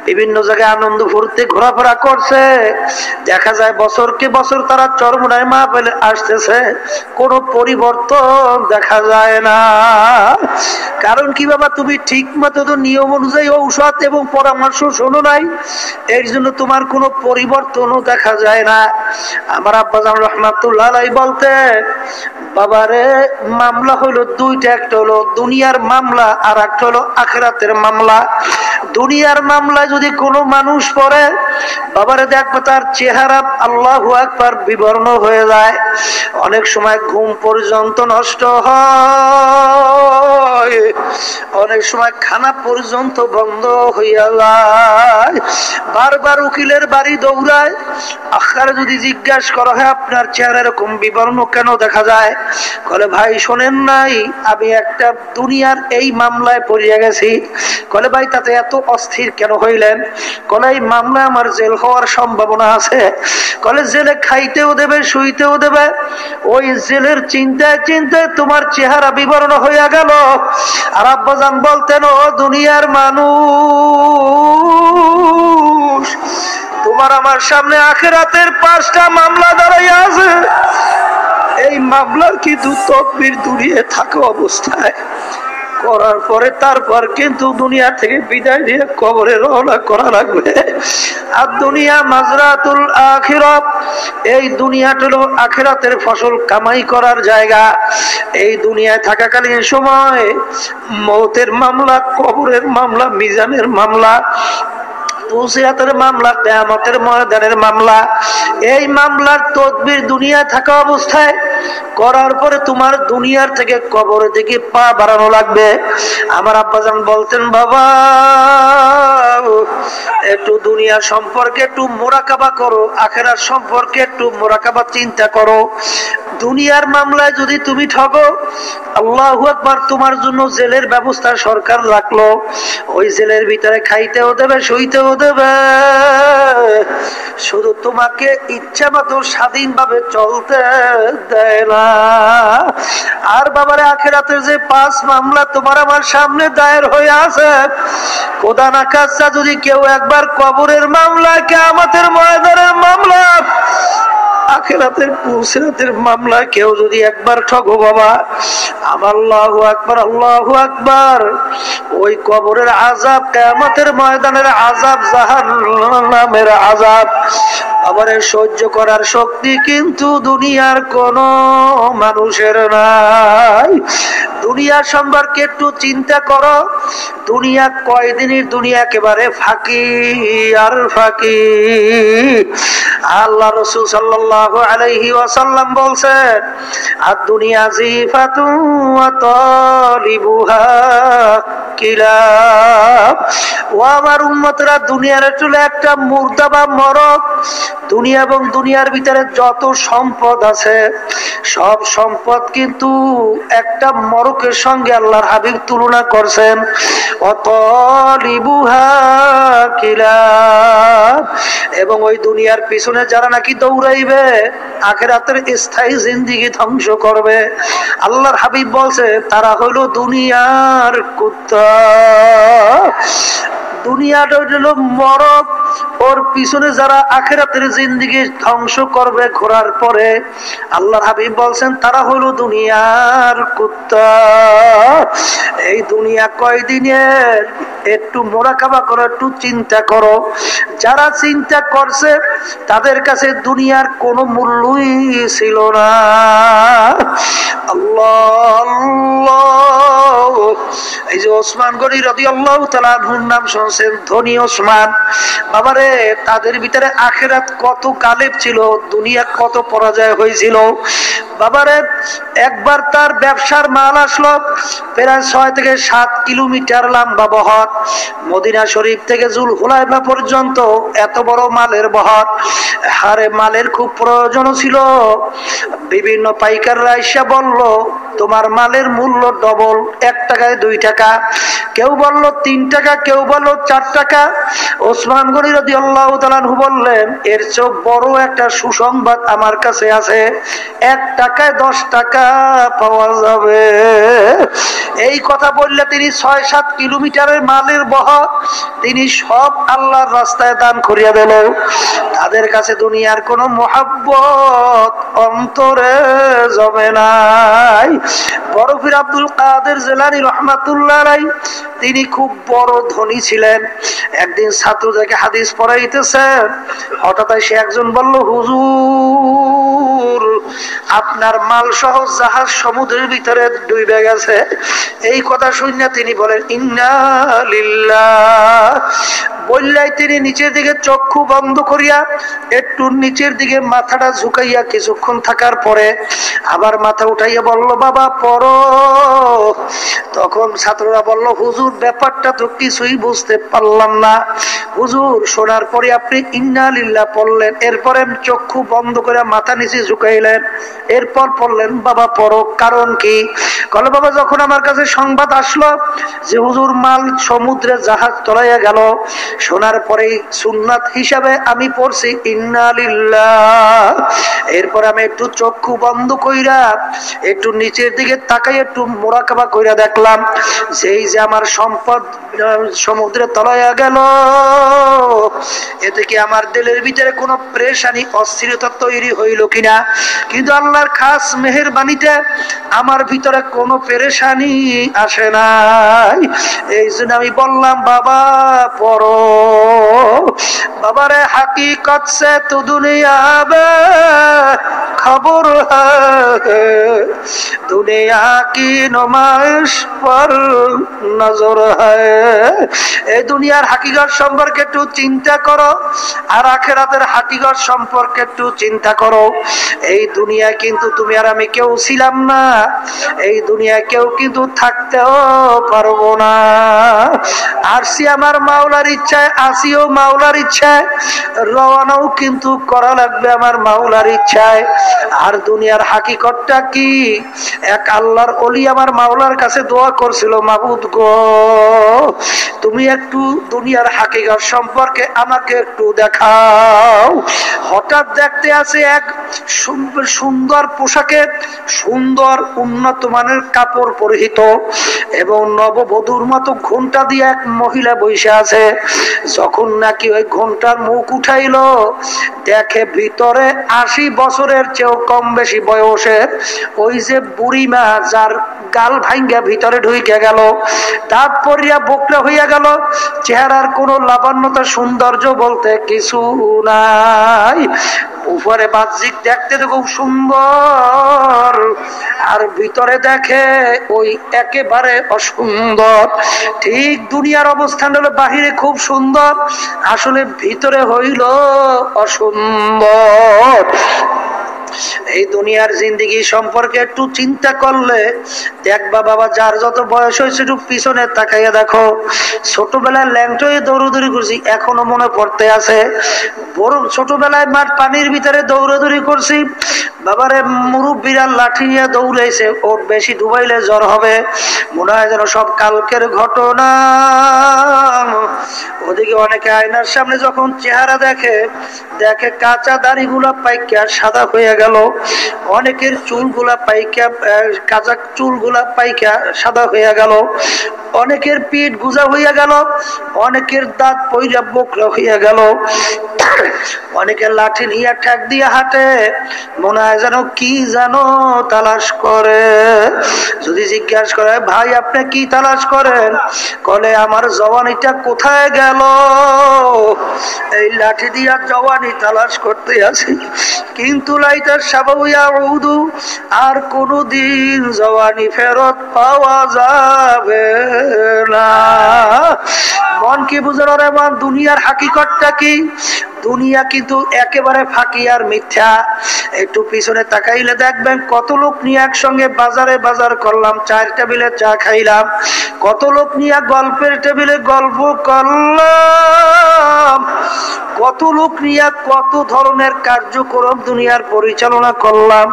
বিভিন্ন জায়গায় আনন্দ ফুর্তি ঘোরাফেরা করছে, দেখা যায় বছরকে বছর তারা চরমোনাই মাহফিলে আসতেছে, কোনো পরিবর্তন দেখা যায় না। কারণ কি বাবা, তুমি ঠিক মতো তো নিয়ম অনুযায়ী ঔষধ এবং পরামর্শ শোনো নাই, এর জন্য তোমার কোনো পরিবর্তনও দেখা যায় না। আমার আব্বাজান রহমাতুল্লাহ আলাইহি বলতে, বাবারে মামলা হলো দুইটা, একটা হলো দুনিয়ার মামলা আর একটা হলো আখিরাতের মামলা। দুনিয়ার মামলায় যদি কোনো মানুষ পড়ে বাবারে দেখবে তার চেহারা আল্লাহু আকবার বিবর্ণ হয়ে যায়, অনেক সময় ঘুম পর্যন্ত নষ্ট হয়, অনেক সময় খানা পর্যন্ত বন্ধ হইয়া যায়, বারবার উকিলের বাড়ি দৌড়ায়। আখারে যদি জিজ্ঞাসা করা হয় আপনার চেহারা এরকম বিবর্ণ কেন দেখা যায়, বলে ভাই শোনেন নাই আমি একটা দুনিয়ার এই মামলায় পড়িয়া গেছি। বলে ভাই তাতে এত অস্থির কেন হইলেন? বলে এই মামলায় আমার জেল হওয়ার সম্ভাবনা আছে। বলে জেলে খাইতেও দেবে শুইতেও দেবে, ওই জেলের চিন্তায় চিন্তায় তোমার চেহারা বিবর্ণ হইয়া গেল। আর আব্বাজান বলতেন, ও দুনিয়ার মানুষ, তোমার আমার সামনে আখিরাতের 5টা মামলা দাঁড়াইয়া আছে, এই মামলার কিন্তু তকবীর দুনিয়া থাকা অবস্থায় করার পরে তারপর কিন্তু দুনিয়া থেকে বিদায় দিয়ে কবরে রওনা করা লাগবে। আর দুনিয়া মাজরাতুল আখিরাত, এই দুনিয়াটা হলো আখিরাতের ফসল কামাই করার জায়গা। এই দুনিয়ায় থাকাকালীন সময় মওতের মামলা, কবরের মামলা, মিজানের মামলা, পুলসিরাতের মামলা, কিয়ামতের ময়দানের মামলা, এই মামলার তদবির দুনিয়ায় থাকা অবস্থায় করার পরে তোমার দুনিয়ার থেকে কবরের দিকে পা বাড়ানো লাগবে। আমার আব্বাজান বলতেন, বাবা একটু দুনিয়ার সম্পর্কে একটু মুরাকাবা করো, আখিরাত সম্পর্কে একটু মুরাকাবা চিন্তা করো। দুনিয়ার মামলায় যদি তুমি ঠগো, আল্লাহু আকবার, তোমার জন্য জেলের ব্যবস্থা সরকার রাখলো, ওই জেলের ভিতরে খাইতেও দেবে শুইতেও দেবে, শুধু তোমাকে ইচ্ছা মতো স্বাধীনভাবে চলতে দেয় না। আর বাবারে আখিরাতের যে 5 মামলা তোমার আমার সামনে দায়ের হয়ে আছে, খোদা না খাস্তা যদি কেউ একবার কবরের মামলা, কিয়ামতের ময়দানের মামলা, আখিরাতের পুলসিরাতের মামলা কেউ যদি একবার ঠগো বাবা, আল্লাহু আকবার, আল্লাহু আকবার, ওই কবরের আযাব, কিয়ামতের ময়দানের আযাব, জাহান্নামের আযাব আবারে সহ্য করার শক্তি কিন্তু দুনিয়ার কোন মানুষের নাই। দুনিয়া সম্পর্কে একটু চিন্তা করো, দুনিয়া কয়দিনের, দুনিয়া একেবারে ফাঁকি আর ফাঁকি। আল্লাহ রাসূল সাল্লাল্লাহু আলাইহি ওয়াসাল্লাম বলছেন, আর দুনিয়া জিফাতুন ওয়া তালিবুহা কিলাব। ও আমার উম্মতরা, দুনিয়ার চলে একটা মুর্দা বা মরক। দুনিয়া এবং দুনিয়ার ভিতরে যত সম্পদ আছে, সব সম্পদ কিন্তু একটা মরকের সঙ্গে আল্লাহর হাবিব তুলনা করছেন, অতলিবুহা কিলাব। এবং ওই দুনিয়ার পিছনে যারা নাকি দৌড়াইবে, আখিরাতের স্থায়ী জিন্দেগি ধ্বংস করবে, আল্লাহর হাবিব বলছে তারা হলো দুনিয়ার কুত্তা। দুনিয়াটা হলো মরক, ওর পিছনে যারা আখিরাতের জিন্দেগি ধ্বংস করবে ঘোরার পরে, আল্লাহর হাবিব বলছেন তারা হলো দুনিয়ার কুত্তা। এই দুনিয়া কয়দিনের, একটু মুরাকাবা করো, একটু চিন্তা করো। যারা চিন্তা করছে তাদের কাছে দুনিয়ার কোনো মূল্যই ছিল না। আল্লাহ আল্লাহ। এই যে ওসমান গনি রাদিয়াল্লাহু তাআলা আনহুর নাম শুনছেন, ধনী ওসমান, বাবারে তাদের ভিতরে আখিরাত কত গালেব ছিল, দুনিয়া কত পরাজয় হয়েছিল। বাবারে একবার তার ব্যবসার মাল আসলো, প্রায় 6 থেকে 7 কিলোমিটার লম্বা বহর, মদিনা শরীফ থেকে জুল হুলাইফা পর্যন্ত এত বড় মালের বহর। হারে মালের খুব প্রয়োজন ছিল। বিভিন্ন পাইকাররা এসে বলল, তোমার মালের মূল্য ডবল, 1 টাকায় 2 টাকা, কেউ বলল 3 টাকা, কেউ বলল 4 টাকা। ওসমান গনি রাদিয়াল্লাহু তাআলা আনহু বললেন, এর চেয়ে বড় একটা সুসংবাদ আমার কাছে আছে, 1 টাকায় 10 টাকা পাওয়া যাবে। এই কথা বললে তিনি 6-7 কিলোমিটারের মালের বহর তিনি সব আল্লাহর রাস্তায় দান করিয়া দিল। তাদের কাছে দুনিয়ার কোন মহব্বত অন্তরে জমে নাই। বরফির আব্দুল কাদের জিলানী রাহমাতুল্লাহ আলাইহি, তিনি খুব বড় ধনী ছিলেন। একদিন ছাত্রদেরকে হাদিস পড়াইতেছেন, হঠাৎ এসে একজন বলল, হুজুর আপনার মাল সহ জাহাজ সমুদ্রের ভিতরে ডুবে গেছে। এই কথা শুনে তিনি বলেন, ইন্না লিল্লাহ। বললাই তিনি নিচের দিকে চক্ষু বন্ধ করিয়া একটু নিচের দিকে মাথাটা ঝুঁকাইয়া কিছুক্ষণ থাকার পরে আবার মাথা উঠাইয়া বলল, বাবা পড়ো। তখন ছাত্ররা বলল, হুজুর ব্যাপারটা তো কিছুই বুঝতে পারলাম না। হুজুর শোনার পরে আপনি ইন্না লিল্লাহ পড়লেন, এরপরে চক্ষু বন্ধ করে মাথা নিচে ঝুঁকাইলেন, এরপর পড়লেন বাবা পড়ো, কারণ কি? বলে, বাবা যখন আমার কাছে সংবাদ আসলো যে হুজুর মাল সমুদ্রে জাহাজ তলাইয়া গেল, শোনার পরে সুন্নাত হিসাবে আমি পড়ছি ইন্না লিল্লাহ। এরপর আমি একটু চক্ষু বন্ধ কইরা একটু নিচের দিকে তাকাই একটু মোরাকাবা কইরা দেখলাম যেই যে আমার সম্পদ সমুদ্রে তলাইয়া গেল, এতে কি আমার দিলের ভিতরে কোনো প্রেশানি অস্থিরতা তৈরি হইল কিনা? কিন্তু আল্লাহর খাস মেহেরবানিতে আমার ভিতরে কোনো পেরেশানি আসে নাই। এই জন্য আমি বললাম বাবা পড়ো। বাবারে হাকিকত সে তো দুনিয়া বে খবর হ্যায়, দুনিয়া কি নুমাইশ পর নজর হ্যায়। এই দুনিয়ার হাকিকত সম্পর্কে একটু চিন্তা করো, আর আখিরাতের হাকিকত সম্পর্কে একটু চিন্তা করো। এই দুনিয়া কিন্তু তুমি আর আমি কেউ ছিলাম না, এই দুনিয়া কেউ কিন্তু থাকতেও পারবো না। আসছি আমার মাওলার ইচ্ছায়, আসিও মাওলার ইচ্ছায়, রওনাও কিন্তু করা লাগবে আমার মাওলার ইচ্ছায়। আর দুনিয়ার হাকিকতটা কি? এক আল্লাহর ওলি আমার মাওলার কাছে দোয়া করছিল, মাবুদ গো তুমি একটু দুনিয়ার হাকিকত সম্পর্কে আমাকে একটু দেখাও। হঠাৎ দেখতে আছে এক সুন্দর পোশাকে, সুন্দর উন্নত মানের কাপড় পরিহিত এবং নববধূর মতো ঘোমটা দিয়ে এক মহিলা বসে আছে। যখন নাকি ওই ঘোমটার মুখ উঠাইলো, দেখে ভিতরে 80 বছরের চেয়েও কম বেশি বয়সের ওই যে বুড়িমা, যার গাল ভাঙ্গা ভিতরে ঢুকে গেল, দাঁত পড়িয়া বোকরা হইয়া গেল, চেহারার কোন লাবণ্যতা সৌন্দর্য বলতে কিছু নাই। উপরে বাহ্যিক দেখতে তো খুব সুন্দর, আর ভিতরে দেখে ওই একেবারে অসুন্দর। ঠিক দুনিয়ার অবস্থান হলো বাহিরে খুব সুন্দর, আসলে ভিতরে হইল অসুন্দর। এই দুনিয়ার জিন্দেগি সম্পর্কে একটু চিন্তা করলে দেখবা বাবা, যার যত বয়স হয়েছে একটু পিছনে তাকাইয়া দেখো। ছোটবেলায় ল্যাংটোয় দৌড়াদৌড়ি করছি, এখনো মনে পড়তে আছে। বড় ছোটবেলায় মাঠ পানির ভিতরে দৌড়াদৌড়ি করছি, বাবারে মুরব্বীরা লাঠি নিয়ে দৌড়াইছে, ওর বেশি ডুবাইলে জ্বর হবে, মনে হয় যেন সব কালকের ঘটনা। ওদিকে অনেকে আয়নার সামনে যখন চেহারা দেখে, দেখে কাঁচা দাড়ি গুলা পাইকা সাদা হয়ে গেল, অনেকের চুলগুলা পাইকা, কাঁচা চুলগুলা পাইকা সাদা হয়ে গেল, অনেকের পিঠ গুজা হইয়া গেল, অনেকের দাঁত পইরা বোকরা হইয়া গেল, অনেকের লাঠি নিয়ে ঠ্যাক দিয়ে হাঁটে, মনে হয় যেন কি জানো তালাশ করে। যদি জিজ্ঞাসা করে, ভাই আপনি কি তালাশ করেন? বলে আমার জওয়ানিটা কোথায় গেল? এই লাঠি দিয়া জওয়ানি তালাশ করতে আছি, কিন্তু লাইটার সাবাউয়া উদু, আর কোনদিন জওয়ানি ফেরত পাওয়া যাবে না। মন কি বুঝলো রে মন? দুনিয়ার হাকিকতটা কি? দুনিয়া কিন্তু একেবারে ফাঁকি আর মিথ্যা। একটু পিছনে তাকাইলে দেখবেন কত লোক নিয়ে একসঙ্গে বাজারে বাজার করলাম, চায়ের টেবিলে চা খাইলাম, কত লোক নিয়ে গল্পের টেবিলে গল্প করলাম, কত লোক নিয়ে কত ধরনের কার্যক্রম দুনিয়ার পরিচালনা করলাম।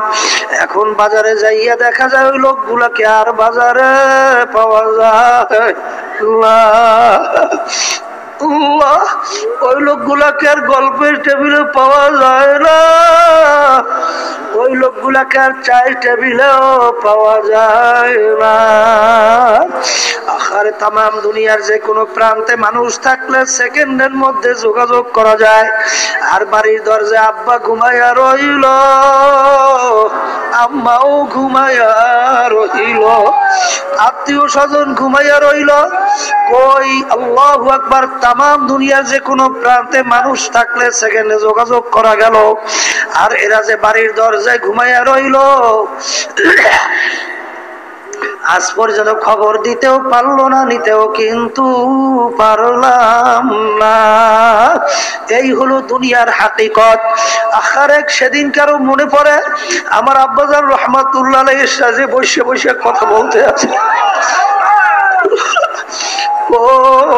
এখন বাজারে যাইয়া দেখা যায় ওই লোকগুলাকে আর বাজারে পাওয়া যায় না। ওই লোকগুলাকে আর গল্পের টেবিলে পাওয়া যায় না, ওই লোকগুলাকে আর চায়ের টেবিলেও পাওয়া যায় না। আরে তামাম দুনিয়ার যে কোনো প্রান্তে মানুষ থাকলে সেকেন্ডের মধ্যে যোগাযোগ করা যায়। আর বাড়ির দরজায় আব্বা ঘুমাইয়া রইল, আম্মাও ঘুমাইয়া রইল, আত্মীয় স্বজন ঘুমাইয়া রইল, কই আল্লাহু আকবার, তামাম দুনিয়ার যে কোনো প্রান্তে মানুষ থাকলে সেকেন্ডে যোগাযোগ করা গেল। আর এরা যে বাড়ির দরজায় ঘুমাইয়া রইল, আজ পর্যন্ত খবর দিতেও পারলো না, নিতেও কিন্তু পারলাম না। এই হলো দুনিয়ার হাকিকত। আখারেক সেদিন কারো মনে পড়ে আমার আব্বাজান রহমাতুল্লাহ আলাইহির সাথে বসে বসে কথা বলতে আছে,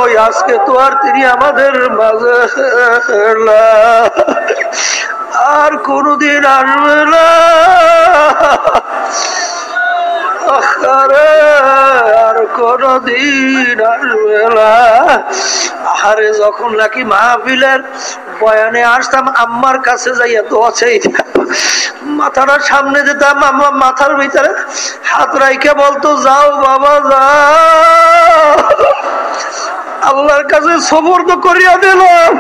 ওই আজকে তো আর তিনি আমাদের মাঝে আর কোনদিন আসবে না, আর কোনদিন আসবে না। আরে যখন নাকি মাহফিলের বয়ানে আসতাম আম্মার কাছে যাইয়া দোয়া চাইতাম, মাথাটা সামনে দিতাম, আম্মা মাথার ভিতরে হাত রাইকে বলতো যাও বাবা যাও, আল্লাহর কাছে সবর তো করিয়া দিলাম।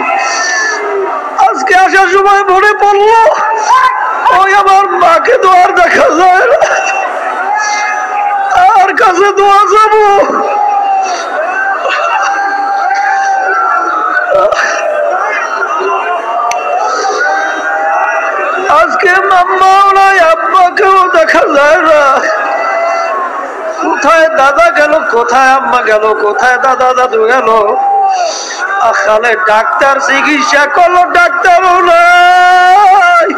আজকে আসার সময় মনে পড়লো ওই আমার মাকে তো আর দেখা যায় না, আর কাছে দোয়া যাবো। আজকে মাম্মাও নাই, আব্বাকেও দেখা যায় না। কোথায় দাদা গেল, কোথায় আম্মা গেল, কোথায় দাদা দাদু গেল। আখালে ডাক্তার চিকিৎসা করলো, ডাক্তারও নাই।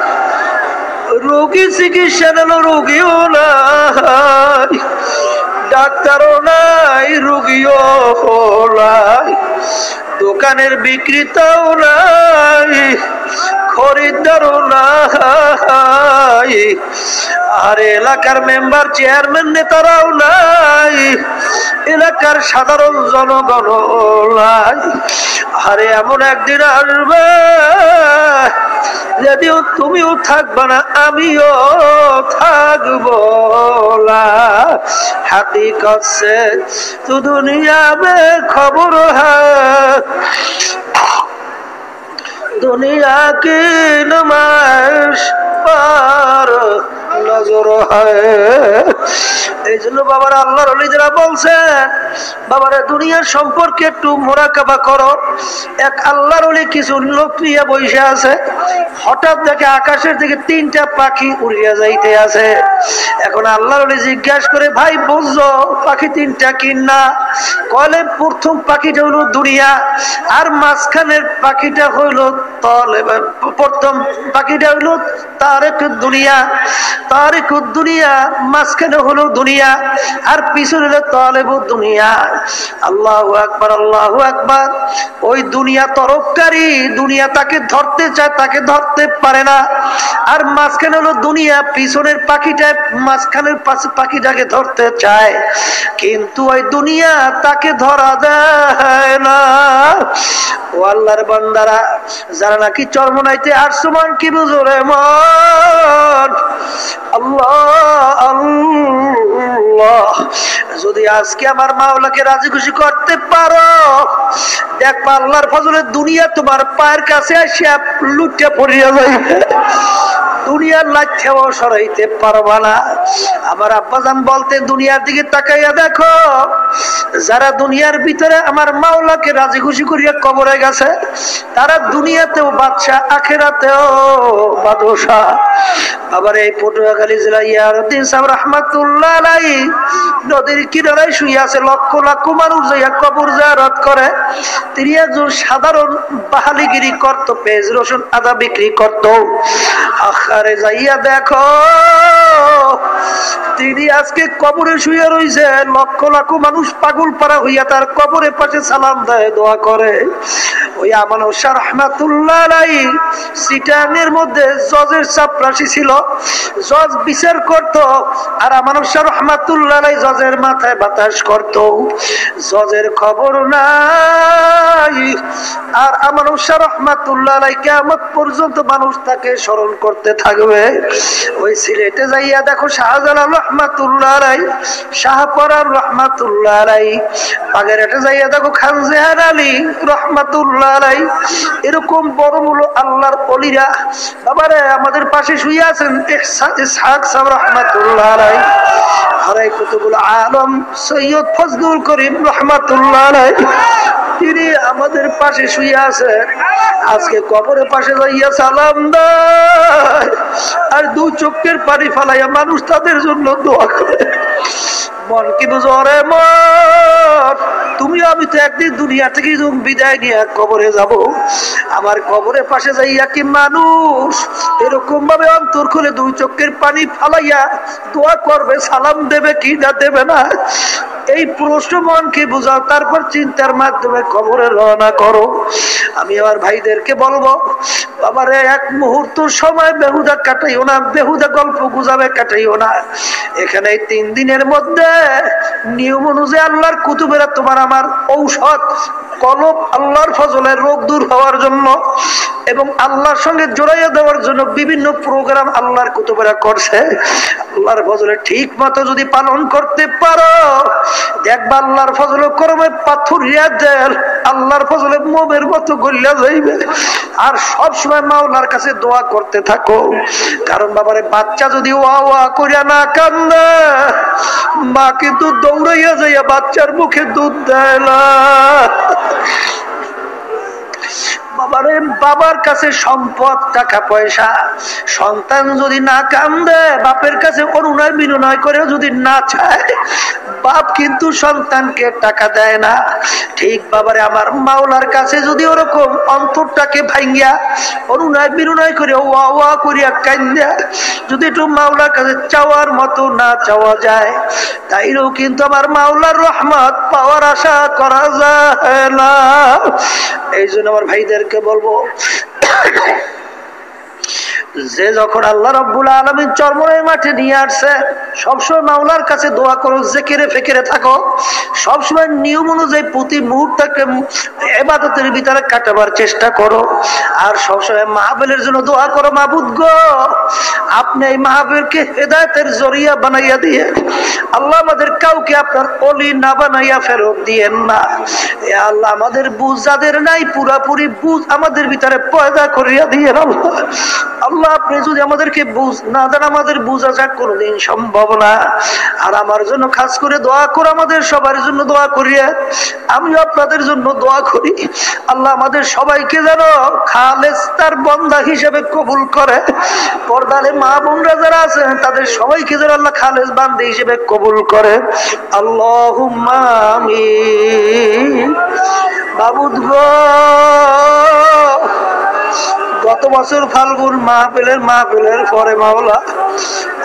রোগী চিকিৎসা নিল, রোগীও নাই। ডাক্তারও নাই, রোগীও নাই। দোকানের বিক্রেতাও নাই, খরিদ্দারও নাই। আর এলাকার মেম্বার চেয়ারম্যান নেতারাও নাই, এলাকার সাধারণ জনগণ নাই। আরে এমন একদিন আসবে যদিও তুমিও থাকবে না, আমিও থাকবো না। হাকিকত সে তু দুনিয়া মে খবর হ্যায়, দুনিয়া কি নুমাইশ পার নজর হ্যায়। এই জন্য বাবার আল্লাহর ওলিরা বলছেন, বাবারা দুনিয়ার সম্পর্কে একটু মুরাকাবা করো। এক আল্লাহর ওলি কিছু লোক নিয়ে বসে আছে, হঠাৎ দেখে আকাশের দিকে তিনটা পাখি উড়িয়া যাইতে আছে। এখন আল্লাহর ওলি জিজ্ঞাসা করে, ভাই বুঝছো পাখি তিনটা কিনা? কলে প্রথম পাখিটা হলো দুনিয়া, আর মাঝখানের পাখিটা হইল তলে। প্রথম পাখিটা হইল তারেক দুনিয়া, তারেক দুনিয়া, মাঝখানে হলো দুনিয়া, আর পিছনে হলো তলেব দুনিয়া। আল্লাহু আকবার, আল্লাহু আকবার। ওই দুনিয়া তরফকারী, দুনিয়া তাকে ধরতে চায়, তাকে ধরতে পারে না। আর মাঝখানে হলো দুনিয়া, পিছনের পাখিটা মাঝখানের পাখিটাকে ধরতে চায়, কিন্তু ওই দুনিয়া তাকে ধরা দেয় না। ও আল্লাহর বান্দারা, যারা নাকি চরমনাইতে আটসমান কি বুঝো রে মন, আল্লাহ আল্লাহ, যদি আজকে আমার মাওলাকে রাজি খুশি করতে পারো, দেখবা আল্লাহর ফজলে দুনিয়া তোমার পায়ের কাছে আসিয়া লুটে পড়িয়া যাইবে, দুনিয়ার লাইটেও সরাইতে পারবা না। আমার আব্বাজান বলতে, দুনিয়ার দিকে তাকাইয়া দেখো, যারা দুনিয়ার ভিতরে আমার মাওলাকে রাজি খুশি করিয়া কবরে গেছে, তারা দুনিয়াতেও বাদশা, আখেরাতেও বাদশা। আবার এই পটুয়াখালী জেলা ইয়ারউদ্দিন সাহেব রহমাতুল্লাহ আলাইহি নদীর কিনারায় শুয়ে আছে, লক্ষ লক্ষ মানুষ যাইয়া কবর জিয়ারত করে। তিনি একজন সাধারণ বাহালিগিরি করত, পেঁয়াজ রসুন আদা বিক্রি করত। আখারে যাইয়া দেখো, তিনি আজকে কবরে শুয়ে রয়েছে, লক্ষ লক্ষ মানুষ পাগল পাড়া হইয়া তার কবরের পাশে সালাম দেয়, দোয়া করে। ওই আমানত শাহ রহমাতুল্লাহ আলাইহি সিটানের মধ্যে জজের চাপরাশি ছিল, জজ বিচার করত, আর আমানত শাহ রহমাতুল্লাহ আলাইহি জজের মাথায় বাতাস করত। জজের খবর নাই, আর আমানত শাহ রহমাতুল্লাহ আলাইহি কিয়ামত পর্যন্ত মানুষ তাকে স্মরণ করতে থাকবে। ওই সিলেটে যাইয়া দেখো, শাহজালাল রহমাতুল্লাহ আলাইহি, শাহপরান রহমাতুল্লাহ আলাইহি, বাগেরহাটে যাইয়া দেখো খান জাহান আলী রহমাতুল্লাহ আলাইহি। এরকম বড় বড় আল্লাহর ওলিরা বাবারে আমাদের পাশে শুয়ে আছেন। ইসহাক সাহেব রহমাতুল্লাহ আলাইহি, আরাই কুতুবুল আলম সৈয়দ ফজলুল করিম রহমাতুল্লাহ আলাইহি, তিনি আমাদের পাশে শুয়ে আছেন। আজকে কবরের পাশে যাইয়া সালাম দেয়, আর দু চোখের পানি ফালাইয়া মানুষ তাদের জন্য দোয়া করে। মন কি বুঝো রে মন, তুমি আমি তো একদিন দুনিয়া থেকে বিদায় নিয়ে কবরে যাব। আমার কবরের পাশে যাইয়া কি মানুষ এরকম ভাবে অন্তর খুলে দুই চোখের পানি ফালাইয়া দোয়া করবে, সালাম দেবে কি না দেবে না? এই প্রশ্ন মনকে বুঝাও, তারপর চিন্তার মাধ্যমে কবরে রওনা করো। আমি আমার ভাইদেরকে বলবো, বাবারে এক মুহূর্ত সময় বেহুদা কাটাইও না, বেহুদা গল্প গুজাবে কাটাইও না। এখানে 3 দিনের মধ্যে নিয়ম অনুযায়ী আল্লাহর কুতুবেরা তোমার আমার ঔষধ, কলব আল্লাহর ফজলের রোগ দূর হওয়ার জন্য এবং আল্লাহর সঙ্গে জড়াইয়া দেওয়ার জন্য বিভিন্ন প্রোগ্রাম আল্লাহর কুতুবেরা করছে। আল্লাহর ফজলে ঠিক মতো যদি পালন করতে পারো, দেখবা আল্লাহর ফজলে করবে পাথরিয়া দেল, আল্লাহর ফজলে মোমের মতো গলিয়া যাইবে। আর সবসময় মাওলার কাছে দোয়া করতে থাকো, কারণ বাবারে বাচ্চা যদি ওয়া ওয়া করিয়া না কান্দে, মা কিন্তু দৌড়াইয়া যাইয়া বাচ্চার মুখে দুধ দেয় না। বাবারে বাবার কাছে সম্পদ টাকা পয়সা, সন্তান যদি না কান্দে, বাপের কাছে অনুনয় বিনয় করে যদি না চায়, বাপ কিন্তু সন্তানকে টাকা দেয় না। ঠিক বাবারে আমার মাওলার কাছে যদি ওরকম অন্তরটাকে ভাঙ্গিয়া অনুনয় বিনয় করে ওয়া ওয়া করিয়া কান্দা যদি একটু মাওলার কাছে চাওয়ার মতো না চাওয়া যায়, তাইলেও কিন্তু আমার মাওলার রহমত পাওয়ার আশা করা যায় না। এই জন্য আমার ভাইদেরকে বলবো, যে যখন আল্লাহ রাব্বুল আলামিন চরমনের মাঠে নিয়ে আসছে, সবসময় মাওলার কাছে দোয়া করো, জিকিরে ফিকিরে থাকো, সবসময় নিয়ম অনুযায়ী প্রতি মুহূর্তকে ইবাদতের ভিতরে কাটাবার চেষ্টা করো। আর সবসময় মাহফিলের জন্য দোয়া করো, মাবুদ গো আপনি এই মাহফিলকে হেদায়েতের জরিয়া বানাইয়া দিয়ে আল্লাহ আমাদের কাউকে আপনার ওলি না বানাইয়া ফেরত দিয়েন না। এ আল্লাহ আমাদের বুঝ যাদের নাই, পুরাপুরি বুঝ আমাদের ভিতরে পয়দা করিয়া দিয়েন। আল্লাহ আল্লাহ আপনি যদি আমাদেরকে বুঝ না দেন, আমাদের বুঝা যাক কোনোদিন সম্ভব না। আর আমার জন্য খাস করে দোয়া করো, আমাদের সবার জন্য দোয়া করিয়ে, আমিও আপনাদের জন্য দোয়া করি। আল্লাহ আমাদের সবাইকে যেন খালেস তার বন্দা হিসেবে কবুল করে। পর্দালে মা বোনরা যারা আছেন তাদের সবাইকে যেন আল্লাহ খালেস বান্দা হিসেবে কবুল করে। আল্লাহুম্মা আমিন। মাবুদ গো, গত বছর ফাল্গুন মাহফিলের পরে মাওলা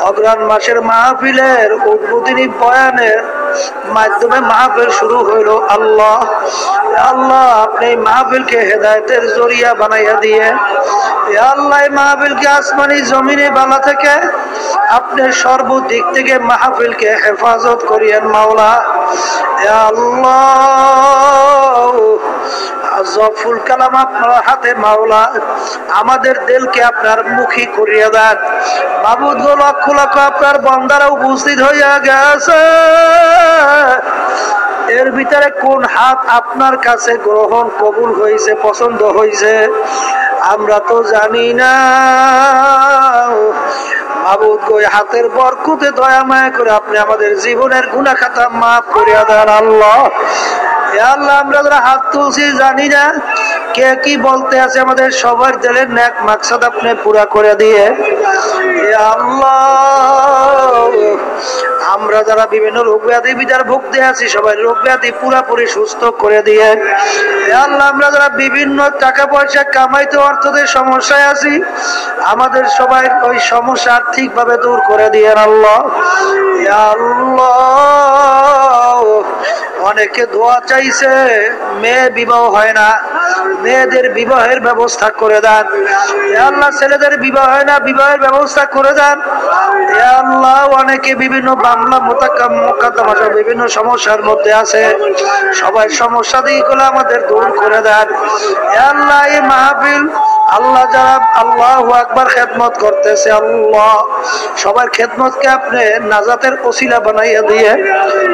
অগ্রহায়ণ মাসের মাহফিলের উদ্বোধনী বয়ানের মাধ্যমে মাহফিল শুরু হইল। আল্লাহ আল্লাহ আপনি মাহফিলকে হেদায়েতের জরিয়া বানাইয়া দিয়ে, আল্লাহ মাহফিলকে আসমানি জমিনে বালা থেকে আপনি সর্বদিক থেকে মাহফিলকে হেফাজত করিয়েন মাওলা। আল্লাহ জফুল কালাম আপনার হাতে মাওলা, আমাদের দিলকে আপনার মুখী করিয়া দেন। মাবুদ গো লক্ষ লক্ষ আপনার বান্দারা উপস্থিত হইয়া গেছে, এর ভিতরে কোন হাত আপনার কাছে গ্রহণ কবুল হয়েছে, পছন্দ হয়েছে আমরা তো জানি না। মাবুদ গো হাতের বরকতে দয়া মায়া করে আপনি আমাদের জীবনের গুনাহ খাতা মাফ করিয়া দেন। আল্লাহ আল্লাহ আমরা যারা হাত তুলছি জানি না কে কি বলতে আছে, আমাদের সবার দিলের নেক মাকসাদ আপনি পুরা করে দিয়ে। আল্লাহ আমরা যারা বিভিন্ন রোগ ব্যাধি বিচার ভুগতে আছি, সবাই রোগ ব্যাধি পুরাপুরি সুস্থ করে দিয়ে। আল্লাহ আমরা যারা বিভিন্ন টাকা পয়সা কামাইতে অর্থদের সমস্যায় আছি, আমাদের সবাই ওই সমস্যা আর্থিক ভাবে দূর করে দিয়ে। আল্লাহ আল্লাহ অনেকে দোয়া চাইছে, মেয়ে বিবাহ হয় না, মেয়েদের বিবাহের ব্যবস্থা করে দেন। আল্লাহ ছেলেদের বিবাহ হয় না, বিবাহের ব্যবস্থা করে দেন। আল্লাহ অনেকে বিভিন্ন বাংলা মোকাদ্দমা বিভিন্ন সমস্যার মধ্যে আছে, সবাই সমস্যা দিকগুলো আমাদের দূর করে দেন। আল্লাহ এই মাহফিল আল্লাহ যারা আল্লাহু আকবার খেদমত করতেছে, আল্লাহ সবার খেদমতকে আপনি নাজাতের ওসিলা বানাইয়া দিয়ে,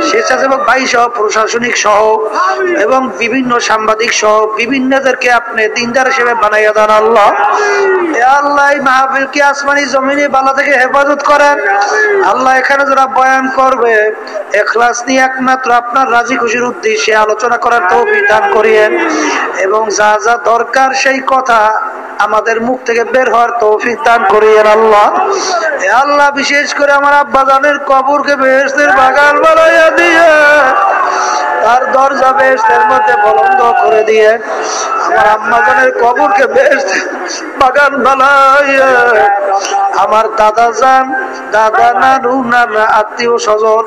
স্বেচ্ছাসেবক ভাই সহ প্রশাসনিক সহ এবং বিভিন্ন সাংবাদিক সহ বিভিন্নদেরকে আপনি দিনদার হিসেবে বানাইয়া দেন। আল্লাহ আল্লাহ এই মাহফিলকে আসমানি জমিনে বালা থেকে হেফাজত করেন। আল্লাহ এখানে যারা বয়ান করবে ইখলাস নিয়ে একমাত্র আপনার রাজি খুশির উদ্দেশ্যে আলোচনা করার তৌফিক দান করিয়েন এবং যা যা দরকার সেই কথা আমাদের মুখ থেকে বের হওয়ার তৌফিক দান করিয়েন আল্লাহ। হে আল্লাহ, বিশেষ করে আমার আব্বাজানের কবরকে বেহেশতের বাগান বানাইয়া দিয়ে তার দরজা বেহেশতের মধ্যে বলন্দ করে দিয়ে আমার আম্মাজানের কবরকে বেহেশতের বাগান বানাইয়া আমার দাদা জান, দাদা, নানু, নানা, আত্মীয় স্বজন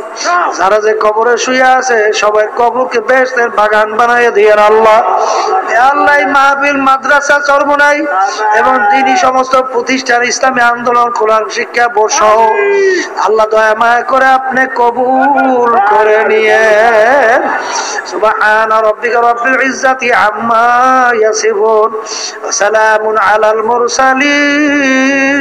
যারা যে কবরে শুয়ে আছে সবাই কবরকে বেহেশতের বাগান বানাইয়া দিয়েন আল্লাহ। হে আল্লাহ, মাহফিল, মাদ্রাসা, চরমোনাই এবং দ্বীনি সমস্ত প্রতিষ্ঠান, ইসলামী আন্দোলন, কোরআন শিক্ষা বোর্ড সহ আল্লাহ দয়া মায়া করে আপনি কবুল করে নিয়েন। সুবহান রাব্বিকা রাব্বিল ইজ্জাতি আম্মা ইয়াসিফুন ওয়া সালামুন আলাল মুরসালিন।